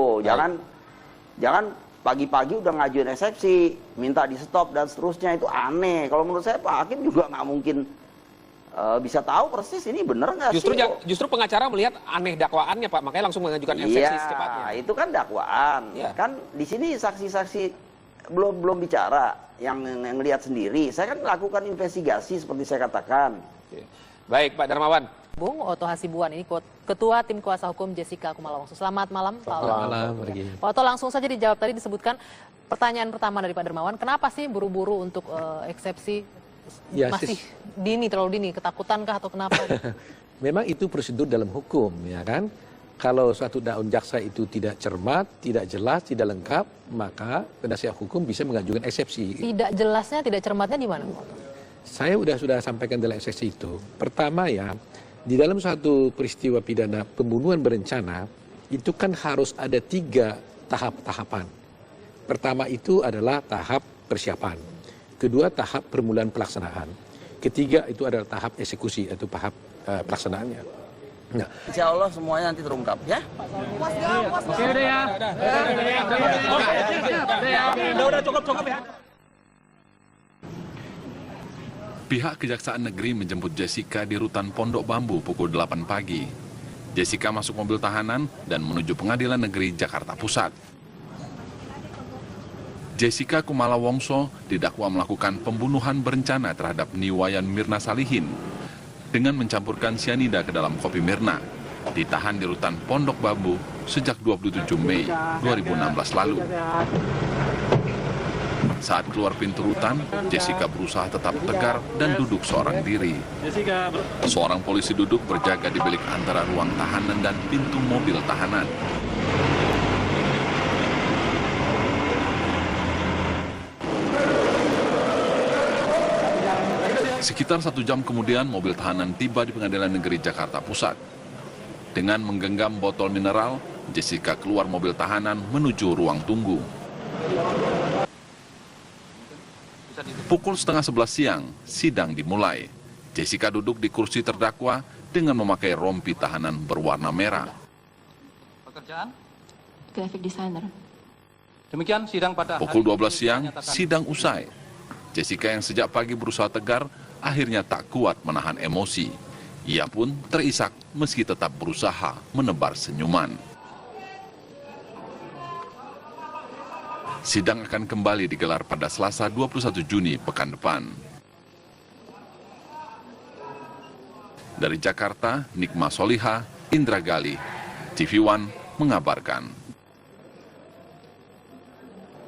A: Jangan pagi-pagi udah ngajuin eksepsi, minta di stop dan seterusnya, itu aneh. Kalau menurut saya Pak Hakim juga nggak mungkin bisa tahu persis ini bener nggak sih.
B: Justru pengacara melihat aneh dakwaannya Pak, makanya langsung mengajukan eksepsi secepatnya.
A: Itu kan dakwaan. Kan di sini saksi-saksi belum bicara, yang lihat sendiri. Saya kan melakukan investigasi seperti saya katakan.
B: Baik Pak Darmawan.
C: Bung Otto Hasibuan ini Ketua Tim Kuasa Hukum Jessica Kumala Wongso. Selamat malam Pak Otto.
M: Selamat malam.
C: Pak Otto langsung saja dijawab tadi disebutkan pertanyaan pertama dari Pak Darmawan. Kenapa sih buru-buru untuk eksepsi masih dini, terlalu dini? Ketakutankah atau kenapa?
M: Memang itu prosedur dalam hukum, ya kan? Kalau suatu dakwaan jaksa itu tidak cermat, tidak jelas, tidak lengkap, maka penasihat hukum bisa mengajukan eksepsi.
C: Tidak jelasnya, tidak cermatnya di mana?
M: Saya sudah sampaikan dalam eksepsi itu. Pertama ya, di dalam suatu peristiwa pidana pembunuhan berencana, itu kan harus ada 3 tahap-tahapan. Pertama itu adalah tahap persiapan. Kedua tahap permulaan pelaksanaan. Ketiga itu adalah tahap eksekusi atau tahap pelaksanaannya. Nah.
A: Insya Allah semuanya nanti terungkap ya.
I: Oke udah ya. Udah cukup ya.
J: Pihak Kejaksaan Negeri menjemput Jessica di rutan Pondok Bambu pukul 8 pagi. Jessica masuk mobil tahanan dan menuju Pengadilan Negeri Jakarta Pusat. Jessica Kumala Wongso didakwa melakukan pembunuhan berencana terhadap Niwayan Mirna Salihin dengan mencampurkan sianida ke dalam kopi Mirna. Ditahan di rutan Pondok Bambu sejak 27 Mei 2016 lalu. Saat keluar pintu rutan, Jessica berusaha tetap tegar dan duduk seorang diri. Seorang polisi duduk berjaga di bilik antara ruang tahanan dan pintu mobil tahanan. Sekitar 1 jam kemudian, mobil tahanan tiba di Pengadilan Negeri Jakarta Pusat. Dengan menggenggam botol mineral, Jessica keluar mobil tahanan menuju ruang tunggu. Pukul setengah 11 siang, sidang dimulai. Jessica duduk di kursi terdakwa dengan memakai rompi tahanan berwarna merah.
K: Pekerjaan?
L: Graphic designer.
K: Demikian sidang pada
J: Pukul 12 siang, sidang usai. Jessica yang sejak pagi berusaha tegar, akhirnya tak kuat menahan emosi. Ia pun terisak meski tetap berusaha menebar senyuman. Sidang akan kembali digelar pada Selasa 21 Juni pekan depan. Dari Jakarta, Nikma Soliha, Indra Gali, TV One mengabarkan.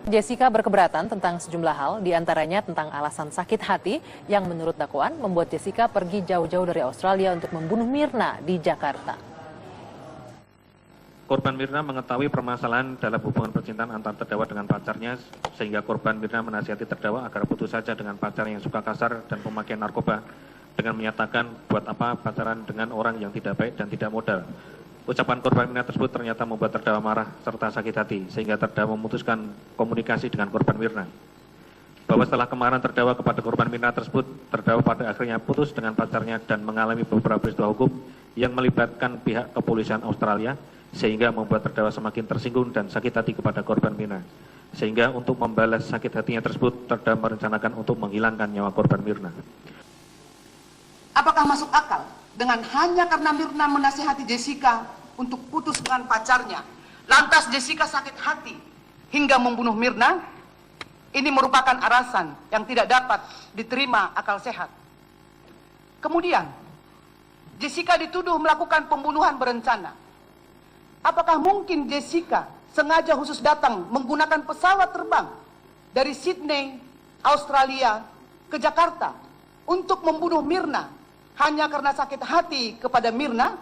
C: Jessica berkeberatan tentang sejumlah hal, diantaranya tentang alasan sakit hati yang menurut dakwaan membuat Jessica pergi jauh-jauh dari Australia untuk membunuh Mirna di Jakarta.
E: Korban Mirna mengetahui permasalahan dalam hubungan percintaan antar terdakwa dengan pacarnya, sehingga korban Mirna menasihati terdakwa agar putus saja dengan pacar yang suka kasar dan pemakaian narkoba, dengan menyatakan buat apa pacaran dengan orang yang tidak baik dan tidak modal. Ucapan korban Mirna tersebut ternyata membuat terdakwa marah serta sakit hati, sehingga terdakwa memutuskan komunikasi dengan korban Mirna. Bahwa setelah kemarahan terdakwa kepada korban Mirna tersebut, terdakwa pada akhirnya putus dengan pacarnya dan mengalami beberapa peristiwa hukum yang melibatkan pihak kepolisian Australia, sehingga membuat terdakwa semakin tersinggung dan sakit hati kepada korban Mirna. Sehingga untuk membalas sakit hatinya tersebut, terdakwa merencanakan untuk menghilangkan nyawa korban Mirna.
F: Apakah masuk akal dengan hanya karena Mirna menasihati Jessica untuk putus dengan pacarnya, lantas Jessica sakit hati hingga membunuh Mirna? Ini merupakan alasan yang tidak dapat diterima akal sehat. Kemudian, Jessica dituduh melakukan pembunuhan berencana. Apakah mungkin Jessica sengaja khusus datang menggunakan pesawat terbang dari Sydney, Australia ke Jakarta untuk membunuh Mirna hanya karena sakit hati kepada Mirna?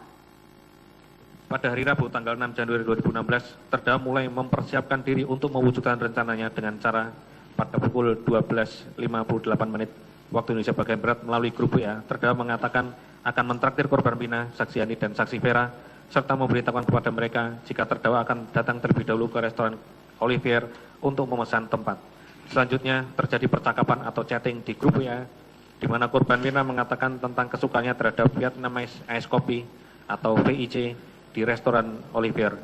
E: Pada hari Rabu tanggal 6 Januari 2016, terdakwa mulai mempersiapkan diri untuk mewujudkan rencananya dengan cara pada pukul 12.58 waktu Indonesia bagian Barat melalui grup WA, terdakwa mengatakan akan mentraktir korban Mirna, saksi Yani dan saksi Vera, serta memberitahukan kepada mereka jika terdakwa akan datang terlebih dahulu ke restoran Olivier untuk memesan tempat. Selanjutnya terjadi percakapan atau chatting di grup WA, di mana korban Mirna mengatakan tentang kesukaannya terhadap Vietnamese Ice Coffee atau VIC di restoran Olivier.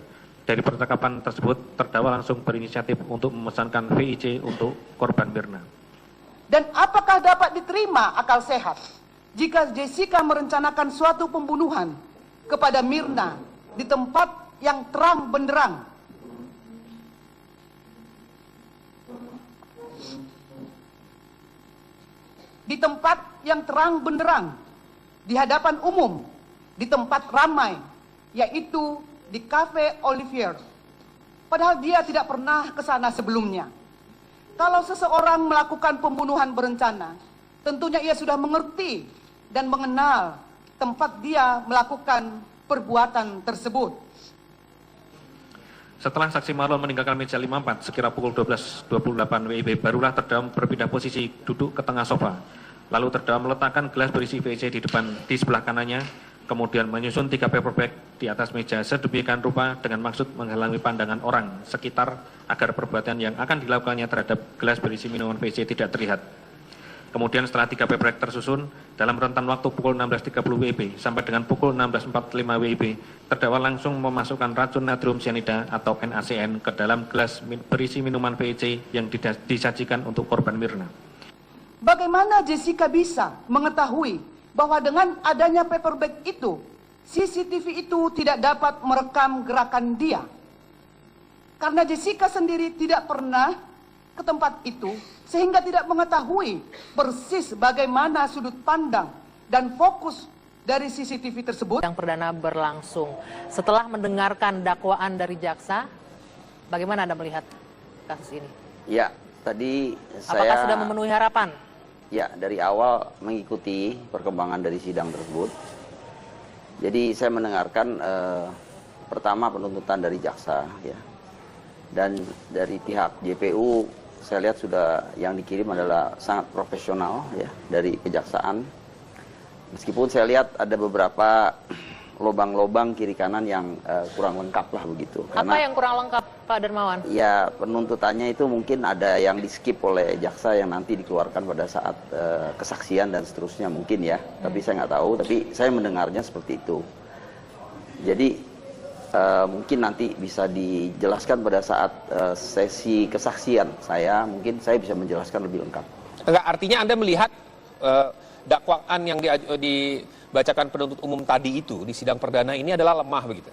E: Dari percakapan tersebut, terdakwa langsung berinisiatif untuk memesankan VIC untuk korban Mirna.
F: Dan apakah dapat diterima akal sehat jika Jessica merencanakan suatu pembunuhan kepada Mirna di tempat yang terang benderang? Di tempat yang terang benderang, di hadapan umum, di tempat ramai, yaitu di Cafe Olivier. Padahal dia tidak pernah ke sana sebelumnya. Kalau seseorang melakukan pembunuhan berencana, tentunya ia sudah mengerti dan mengenal tempat dia melakukan perbuatan tersebut.
E: Setelah saksi Marlon meninggalkan meja 54 sekira pukul 12.28 WIB, barulah terdakwa berpindah posisi duduk ke tengah sofa. Lalu terdakwa meletakkan gelas berisi VIC di sebelah kanannya, kemudian menyusun 3 paper bag di atas meja sedemikian rupa dengan maksud menghalangi pandangan orang sekitar agar perbuatan yang akan dilakukannya terhadap gelas berisi minuman VIC tidak terlihat. Kemudian setelah 3 paper bag tersusun, dalam rentan waktu pukul 16.30 WIB sampai dengan pukul 16.45 WIB, terdakwa langsung memasukkan racun natrium cyanida atau NaCN ke dalam gelas berisi minuman VIC yang disajikan untuk korban Mirna.
F: Bagaimana Jessica bisa mengetahui bahwa dengan adanya paper bag itu, CCTV itu tidak dapat merekam gerakan dia? Karena Jessica sendiri tidak pernah ke tempat itu, sehingga tidak mengetahui persis bagaimana sudut pandang dan fokus dari CCTV tersebut.
C: Yang perdana berlangsung. Setelah mendengarkan dakwaan dari jaksa, bagaimana Anda melihat kasus ini?
A: Ya, tadi
C: Apakah sudah memenuhi harapan?
A: Ya, dari awal mengikuti perkembangan dari sidang tersebut. Jadi saya mendengarkan pertama penuntutan dari jaksa, ya, dan dari pihak JPU saya lihat sudah yang dikirim adalah sangat profesional, ya, dari kejaksaan. Meskipun saya lihat ada beberapa lobang-lobang kiri kanan yang kurang lengkap lah begitu.
C: Apa yang kurang lengkap, Pak Darmawan?
A: Ya, penuntutannya itu mungkin ada yang di-skip oleh jaksa yang nanti dikeluarkan pada saat kesaksian dan seterusnya mungkin ya. Tapi saya nggak tahu, tapi saya mendengarnya seperti itu. Jadi mungkin nanti bisa dijelaskan pada saat sesi kesaksian mungkin saya bisa menjelaskan lebih lengkap.
B: Enggak, artinya Anda melihat dakwaan yang dibacakan penuntut umum tadi itu di sidang perdana ini adalah lemah begitu?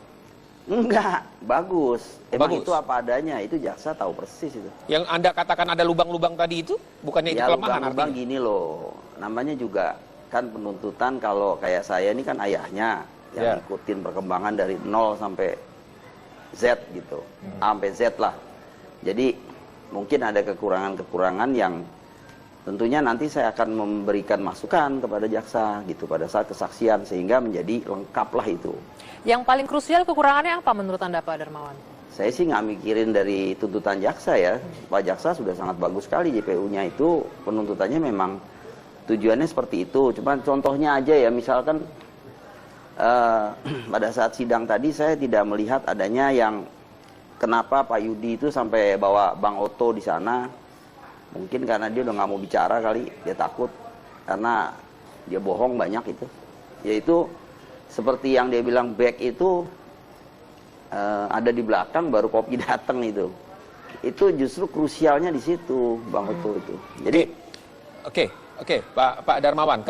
A: Enggak, bagus. Emang
B: Bagus.
A: itu apa adanya, itu jaksa tahu persis itu.
B: Yang Anda katakan ada lubang-lubang tadi itu, bukannya itu
A: Ya
B: kelemahan
A: lubang-lubang
B: artinya?
A: gini loh, namanya juga kan penuntutan kalau kayak saya ini kan ayahnya yang ikutin perkembangan dari 0 sampai Z gitu, A sampai Z lah. Jadi mungkin ada kekurangan-kekurangan yang tentunya nanti saya akan memberikan masukan kepada jaksa gitu pada saat kesaksian sehingga menjadi lengkap lah itu.
C: Yang paling krusial kekurangannya apa menurut Anda, Pak Darmawan?
A: Saya sih nggak mikirin dari tuntutan jaksa ya. Pak jaksa sudah sangat bagus sekali JPU-nya itu, penuntutannya memang tujuannya seperti itu. Cuman contohnya aja ya, misalkan pada saat sidang tadi saya tidak melihat adanya yang kenapa Pak Yudi itu sampai bawa Bang Oto di sana. Mungkin karena dia udah nggak mau bicara kali, dia takut karena dia bohong banyak itu. Yaitu seperti yang dia bilang back itu ada di belakang baru kopi datang itu. Itu justru krusialnya di situ, Bang Oto itu. Jadi
B: Oke, Pak Darmawan,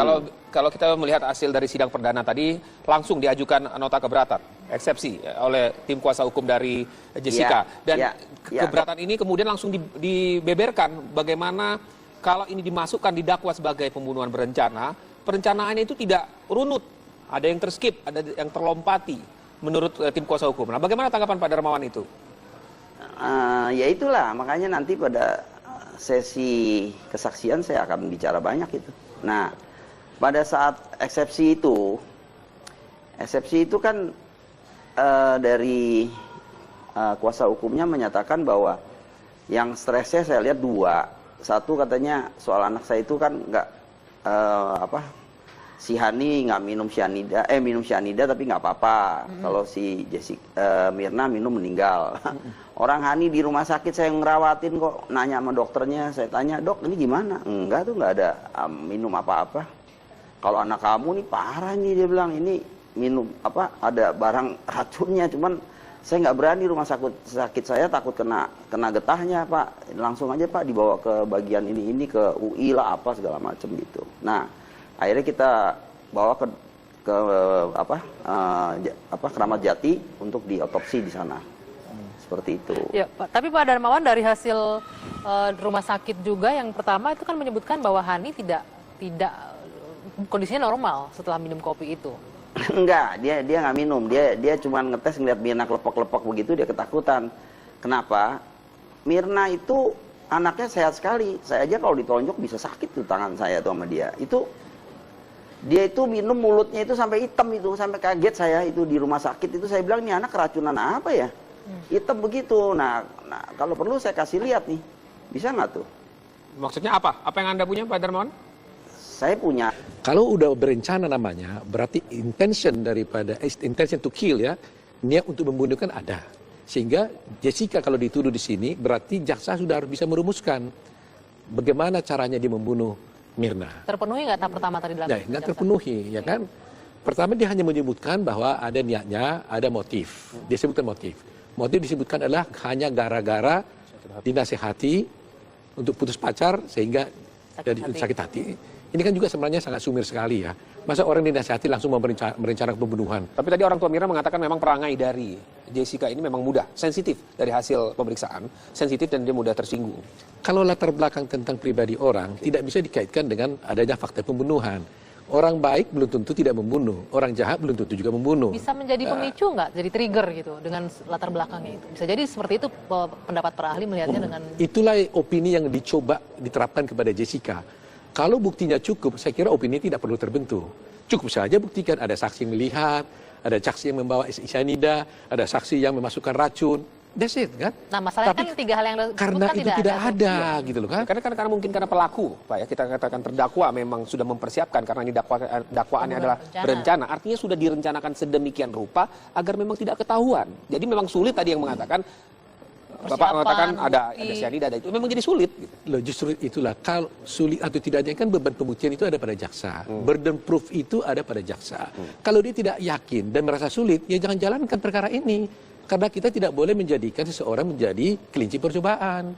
B: kalau kita melihat hasil dari sidang perdana tadi langsung diajukan nota keberatan, eksepsi oleh tim kuasa hukum dari Jessica, dan keberatan ini kemudian langsung dibeberkan bagaimana kalau ini dimasukkan didakwa sebagai pembunuhan berencana, perencanaannya itu tidak runut, ada yang terskip, ada yang terlompati menurut tim kuasa hukum. Nah, bagaimana tanggapan Pak Darmawan itu?
A: Ya itulah, makanya nanti pada sesi kesaksian saya akan bicara banyak itu. Nah, pada saat eksepsi itu kan dari kuasa hukumnya menyatakan bahwa yang stresnya saya lihat dua. Satu katanya soal anak saya itu kan nggak si Hani nggak minum cyanida tapi nggak apa-apa. Kalau si Mirna minum meninggal. Orang Hani di rumah sakit saya ngerawatin kok, nanya sama dokternya, saya tanya, "Dok, ini gimana?" "Enggak tuh, nggak ada minum apa-apa." "Kalau anak kamu nih parah nih," dia bilang, "ini minum ada barang racunnya, cuman saya nggak berani rumah sakit saya takut kena getahnya, Pak. Langsung aja Pak dibawa ke bagian ini ke UI lah apa segala macam gitu." Nah, akhirnya kita bawa ke Keramat Jati untuk diotopsi di sana. Seperti itu.
C: Ya, Pak. Tapi Pak Darmawan, dari hasil rumah sakit juga yang pertama itu kan menyebutkan bahwa Hani tidak kondisinya normal setelah minum kopi itu.
A: Enggak, dia nggak minum. Dia cuma ngetes ngeliat Mirna kelepok-kelepok begitu, dia ketakutan. Kenapa? Mirna itu anaknya sehat sekali. Saya aja kalau ditonjok bisa sakit tuh tangan saya tuh sama dia. Dia itu minum mulutnya itu sampai hitam itu, sampai kaget saya itu di rumah sakit itu. Saya bilang, "Nih anak keracunan apa ya?" Hitam begitu. Nah, kalau perlu saya kasih lihat nih, bisa nggak tuh?
B: Maksudnya apa? Apa yang Anda punya, Pak Darmawan?
A: Saya punya.
M: Kalau udah berencana namanya, berarti intention to kill ya, niat untuk membunuh kan ada. Sehingga Jessica kalau dituduh di sini, berarti jaksa sudah harus bisa merumuskan bagaimana caranya dia membunuh Mirna.
C: Terpenuhi nggak tahap pertama tadi dilakukan?
M: Nggak terpenuhi, ya kan? Pertama dia hanya menyebutkan bahwa ada niatnya, ada motif. Dia sebutkan motif. Motif disebutkan adalah hanya gara-gara dinasehati untuk putus pacar sehingga sakit hati. Ini kan juga sebenarnya sangat sumir sekali ya. Masa orang dinasehati langsung merencanakan pembunuhan.
B: Tapi tadi orang tua Mirna mengatakan memang perangai dari Jessica ini memang mudah, sensitif dari hasil pemeriksaan, sensitif dan dia mudah tersinggung.
M: Kalau latar belakang tentang pribadi orang tidak bisa dikaitkan dengan adanya fakta pembunuhan. Orang baik belum tentu tidak membunuh, orang jahat belum tentu juga membunuh.
C: Bisa menjadi pemicu nggak, jadi trigger gitu dengan latar belakangnya itu? Bisa jadi seperti itu pendapat para ahli melihatnya dengan...
M: Itulah opini yang dicoba diterapkan kepada Jessica. Kalau buktinya cukup, saya kira opini tidak perlu terbentuk. Cukup saja buktikan ada saksi yang melihat, ada saksi yang membawa cyanida, ada saksi yang memasukkan racun. That's it, kan?
C: Nah, masalahnya kan 3 hal yang
M: karena itu tidak ada gitu loh kan?
B: Karena mungkin karena pelaku, Pak ya, kita katakan terdakwa memang sudah mempersiapkan karena ini dakwaannya adalah berencana. Artinya sudah direncanakan sedemikian rupa agar memang tidak ketahuan. Jadi memang sulit tadi yang mengatakan Bapak mengatakan ada cyanida, ada itu memang jadi sulit. Gitu.
M: Loh, justru itulah kalau sulit atau tidaknya kan beban pembuktian itu ada pada jaksa. Burden proof itu ada pada jaksa. Kalau dia tidak yakin dan merasa sulit, ya jangan jalankan perkara ini. Karena kita tidak boleh menjadikan seseorang menjadi kelinci percobaan.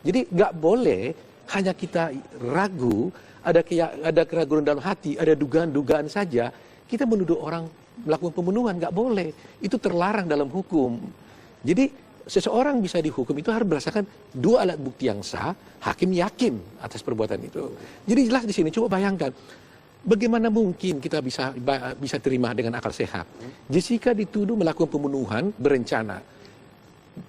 M: Jadi nggak boleh hanya kita ragu, ada keraguan dalam hati, ada dugaan-dugaan saja, kita menuduh orang melakukan pembunuhan, nggak boleh. Itu terlarang dalam hukum. Jadi seseorang bisa dihukum itu harus berdasarkan 2 alat bukti yang sah, hakim yakin atas perbuatan itu. Jadi jelas di sini, coba bayangkan. Bagaimana mungkin kita bisa terima dengan akal sehat? Jessica dituduh melakukan pembunuhan berencana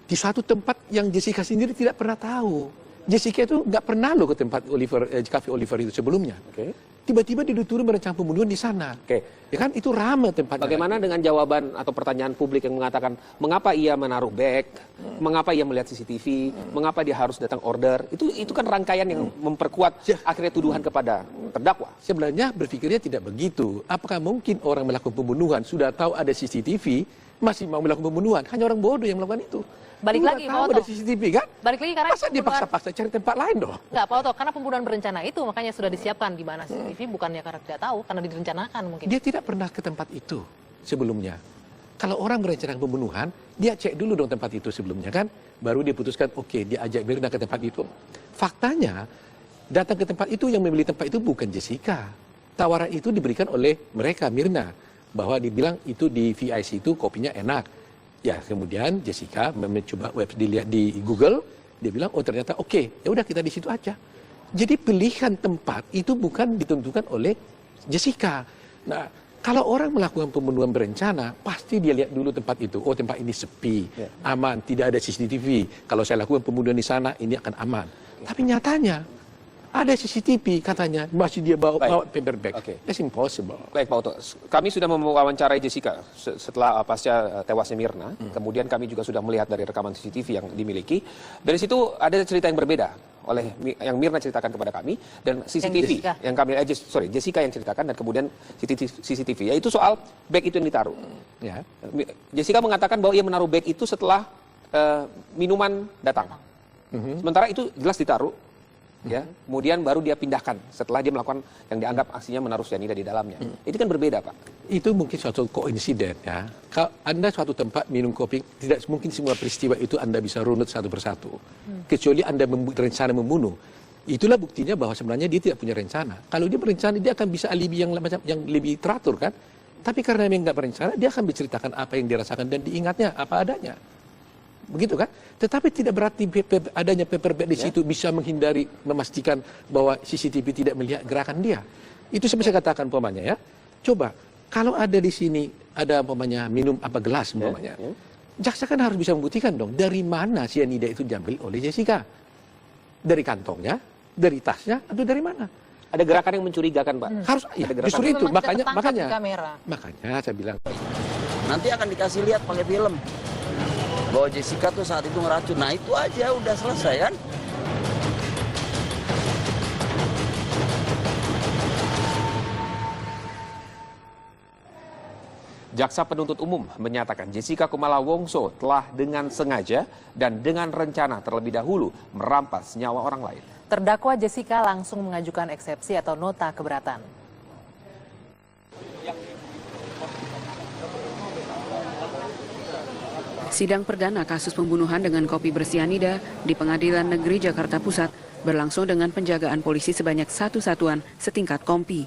M: di satu tempat yang Jessica sendiri tidak pernah tahu. Jessica itu nggak pernah loh ke tempat Cafe Oliver itu sebelumnya. Tiba-tiba dituduh merencanakan pembunuhan di sana. Ya kan itu ramai tempatnya.
B: Bagaimana dengan jawaban atau pertanyaan publik yang mengatakan mengapa ia menaruh bag, mengapa ia melihat CCTV, mengapa dia harus datang order? Itu kan rangkaian yang memperkuat akhirnya tuduhan kepada terdakwa.
M: Sebenarnya berpikirnya tidak begitu. Apakah mungkin orang melakukan pembunuhan sudah tahu ada CCTV masih mau melakukan pembunuhan? Hanya orang bodoh yang melakukan itu.
C: Balik lagi, Pak Oto.
M: Ada CCTV kan?
C: Balik lagi karena
M: masa dia paksa-paksa cari tempat lain dong?
C: Enggak, Pak Oto, karena pembunuhan berencana itu makanya sudah disiapkan di mana CCTV, bukannya karena tidak tahu, karena direncanakan mungkin.
M: Dia tidak pernah ke tempat itu sebelumnya. Kalau orang merencanakan pembunuhan, dia cek dulu dong tempat itu sebelumnya kan? Baru dia putuskan, oke, dia ajak Mirna ke tempat itu. Faktanya, datang ke tempat itu yang memilih tempat itu bukan Jessica. Tawaran itu diberikan oleh mereka, Mirna. Bahwa dibilang itu di VIC itu kopinya enak. Ya, kemudian Jessica mencoba dilihat di Google, dia bilang, oh ternyata oke, ya udah kita di situ aja. Jadi pilihan tempat itu bukan ditentukan oleh Jessica. Nah, kalau orang melakukan pembunuhan berencana, pasti dia lihat dulu tempat itu. Oh, tempat ini sepi, aman, tidak ada CCTV. Kalau saya lakukan pembunuhan di sana, ini akan aman. Tapi nyatanya, ada CCTV katanya, masih dia bawa paper bag. That's impossible.
B: Baik, Pak Oto. Kami sudah mewawancarai Jessica setelah pasca tewasnya Mirna. Kemudian kami juga sudah melihat dari rekaman CCTV yang dimiliki. Dari situ ada cerita yang berbeda oleh yang Mirna ceritakan kepada kami dan CCTV yang kami Jessica yang ceritakan dan kemudian CCTV yaitu soal bag itu yang ditaruh.
M: Ya.
B: Jessica mengatakan bahwa ia menaruh bag itu setelah minuman datang. Sementara itu jelas ditaruh. Ya, kemudian baru dia pindahkan setelah dia melakukan yang dianggap aksinya menaruh cyanida di dalamnya. Itu kan berbeda, Pak.
M: Itu mungkin suatu koinsiden ya. Kalau Anda suatu tempat minum kopi, tidak mungkin semua peristiwa itu Anda bisa runut satu persatu. Kecuali Anda rencana membunuh. Itulah buktinya bahwa sebenarnya dia tidak punya rencana. Kalau dia berencana, dia akan bisa alibi yang lebih teratur kan. Tapi karena dia nggak berencana, dia akan menceritakan apa yang dirasakan dan diingatnya apa adanya. Begitu kan? Tetapi tidak berarti adanya paper bag di situ bisa menghindari, memastikan bahwa CCTV tidak melihat gerakan dia. Itu saya katakan umpamanya ya. Coba, kalau ada di sini, ada umpamanya minum apa gelas umpamanya. Jaksa kan harus bisa membuktikan dong, dari mana cyanida itu diambil oleh Jessica. Dari kantongnya, dari tasnya, atau dari mana?
B: Ada gerakan yang mencurigakan, Pak.
M: Harus, ya, justru itu. Makanya saya bilang.
A: Nanti akan dikasih lihat pakai film. Bahwa Jessica tuh saat itu ngeracun. Nah itu aja udah selesai kan.
B: Jaksa penuntut umum menyatakan Jessica Kumala Wongso telah dengan sengaja dan dengan rencana terlebih dahulu merampas nyawa orang lain.
C: Terdakwa Jessica langsung mengajukan eksepsi atau nota keberatan.
D: Sidang perdana kasus pembunuhan dengan kopi bersianida di Pengadilan Negeri Jakarta Pusat berlangsung dengan penjagaan polisi sebanyak 1 satuan setingkat kompi.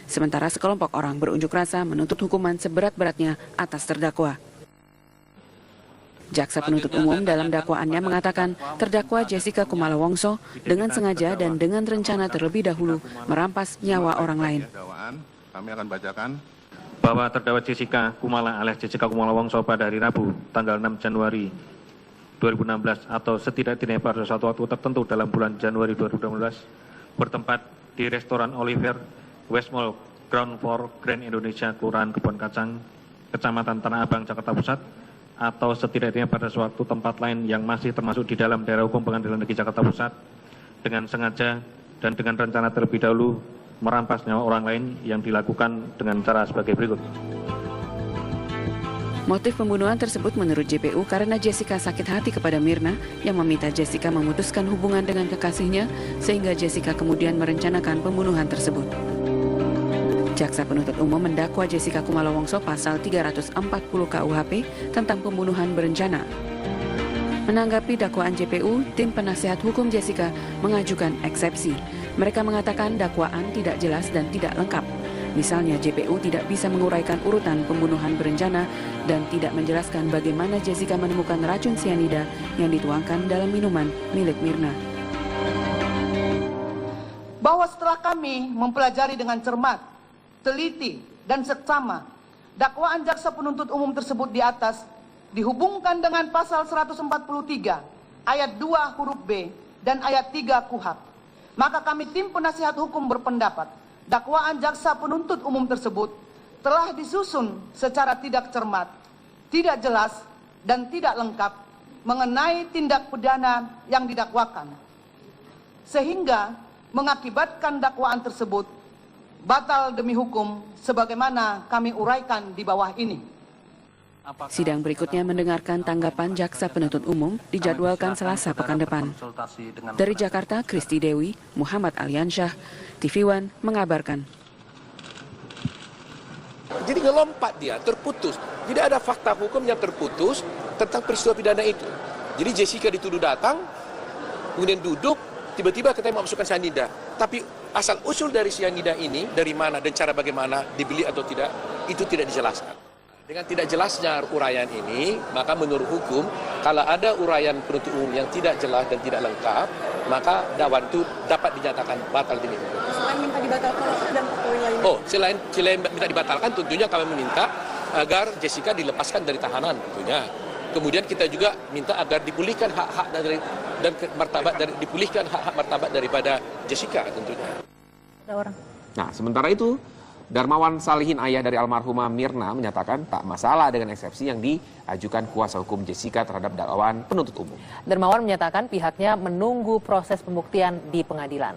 D: Sementara sekelompok orang berunjuk rasa menuntut hukuman seberat-beratnya atas terdakwa. Jaksa penuntut umum dalam dakwaannya mengatakan terdakwa Jessica Kumala Wongso dengan sengaja dan dengan rencana terlebih dahulu merampas nyawa orang lain.
E: Kami akan bacakan bahwa terdakwa Jessica Kumala alias Jessica Kumala Wongso pada hari Rabu tanggal 6 Januari 2016 atau setidak-tidaknya pada suatu waktu tertentu dalam bulan Januari 2016 bertempat di restoran Oliver West Mall Ground Floor Grand Indonesia Kelurahan Kebon Kacang Kecamatan Tanah Abang Jakarta Pusat atau setidaknya pada suatu tempat lain yang masih termasuk di dalam daerah hukum Pengadilan Negeri Jakarta Pusat dengan sengaja dan dengan rencana terlebih dahulu merampas nyawa orang lain yang dilakukan dengan cara sebagai berikut.
D: Motif pembunuhan tersebut menurut JPU karena Jessica sakit hati kepada Mirna yang meminta Jessica memutuskan hubungan dengan kekasihnya sehingga Jessica kemudian merencanakan pembunuhan tersebut. Jaksa penuntut umum mendakwa Jessica Kumala Wongso pasal 340 KUHP tentang pembunuhan berencana. Menanggapi dakwaan JPU, tim penasihat hukum Jessica mengajukan eksepsi. Mereka mengatakan dakwaan tidak jelas dan tidak lengkap. Misalnya JPU tidak bisa menguraikan urutan pembunuhan berencana dan tidak menjelaskan bagaimana Jessica menemukan racun sianida yang dituangkan dalam minuman milik Mirna.
F: Bahwa setelah kami mempelajari dengan cermat, teliti, dan seksama dakwaan jaksa penuntut umum tersebut di atas dihubungkan dengan pasal 143 ayat 2 huruf B dan ayat 3 KUHP, maka kami tim penasihat hukum berpendapat dakwaan jaksa penuntut umum tersebut telah disusun secara tidak cermat, tidak jelas, dan tidak lengkap mengenai tindak pidana yang didakwakan, sehingga mengakibatkan dakwaan tersebut batal demi hukum sebagaimana kami uraikan di bawah ini.
D: Sidang berikutnya mendengarkan tanggapan jaksa penuntut umum dijadwalkan Selasa pekan depan. Dari Jakarta, Kristi Dewi, Muhammad Aliansyah, TV One mengabarkan.
G: Jadi ngelompat dia, terputus. Jadi ada fakta hukum yang terputus tentang peristiwa pidana itu. Jadi Jessica dituduh datang, kemudian duduk, tiba-tiba katanya memasukkan sianida. Tapi asal usul dari sianida ini, dari mana dan cara bagaimana dibeli atau tidak, itu tidak dijelaskan. Dengan tidak jelasnya uraian ini, maka menurut hukum, kalau ada uraian penuntut umum yang tidak jelas dan tidak lengkap, maka dakwaan itu dapat dinyatakan batal demi hukum.
H: Selain minta dibatalkan dan poin lainnya.
G: Oh, selain minta dibatalkan, tentunya kami meminta agar Jessica dilepaskan dari tahanan, tentunya. Kemudian kita juga minta agar dipulihkan hak-hak dari dan martabat dari dipulihkan hak-hak martabat daripada Jessica, tentunya.
B: Nah, sementara itu, Darmawan Salihin, ayah dari almarhumah Mirna, menyatakan tak masalah dengan eksepsi yang diajukan kuasa hukum Jessica terhadap dakwaan penuntut umum.
C: Darmawan menyatakan pihaknya menunggu proses pembuktian di pengadilan.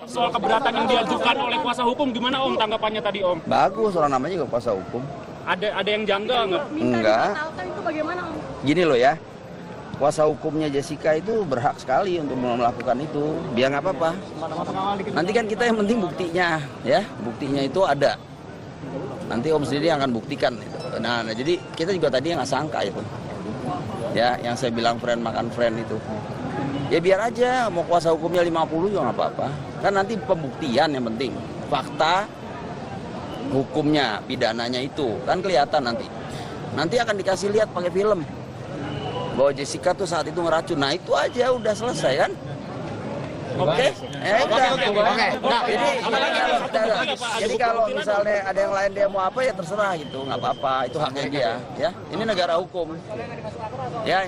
I: Soal keberatan yang diajukan oleh kuasa hukum, gimana Om tanggapannya tadi Om?
A: Bagus, orang namanya juga kuasa hukum.
I: Ada yang janggal nggak?
A: Enggak.
H: Itu bagaimana Om?
A: Gini loh ya, kuasa hukumnya Jessica itu berhak sekali untuk melakukan itu. Biar nggak apa-apa. Nanti kan kita yang penting buktinya, ya. Buktinya itu ada. Nanti Om sendiri yang akan buktikan itu. Nah, jadi kita juga tadi yang nggak sangka itu. Ya, yang saya bilang friend makan friend itu. Ya biar aja, mau kuasa hukumnya 50 juga nggak apa-apa. Kan nanti pembuktian yang penting. Fakta hukumnya, pidananya itu kan kelihatan nanti. Nanti akan dikasih lihat pakai film bahwa Jessica tuh saat itu ngeracun. Nah itu aja udah selesai kan? Oke. Jadi kalau misalnya ada yang lain dia mau apa ya terserah gitu, nggak apa-apa, itu haknya dia. Ya, ini negara hukum. Ya.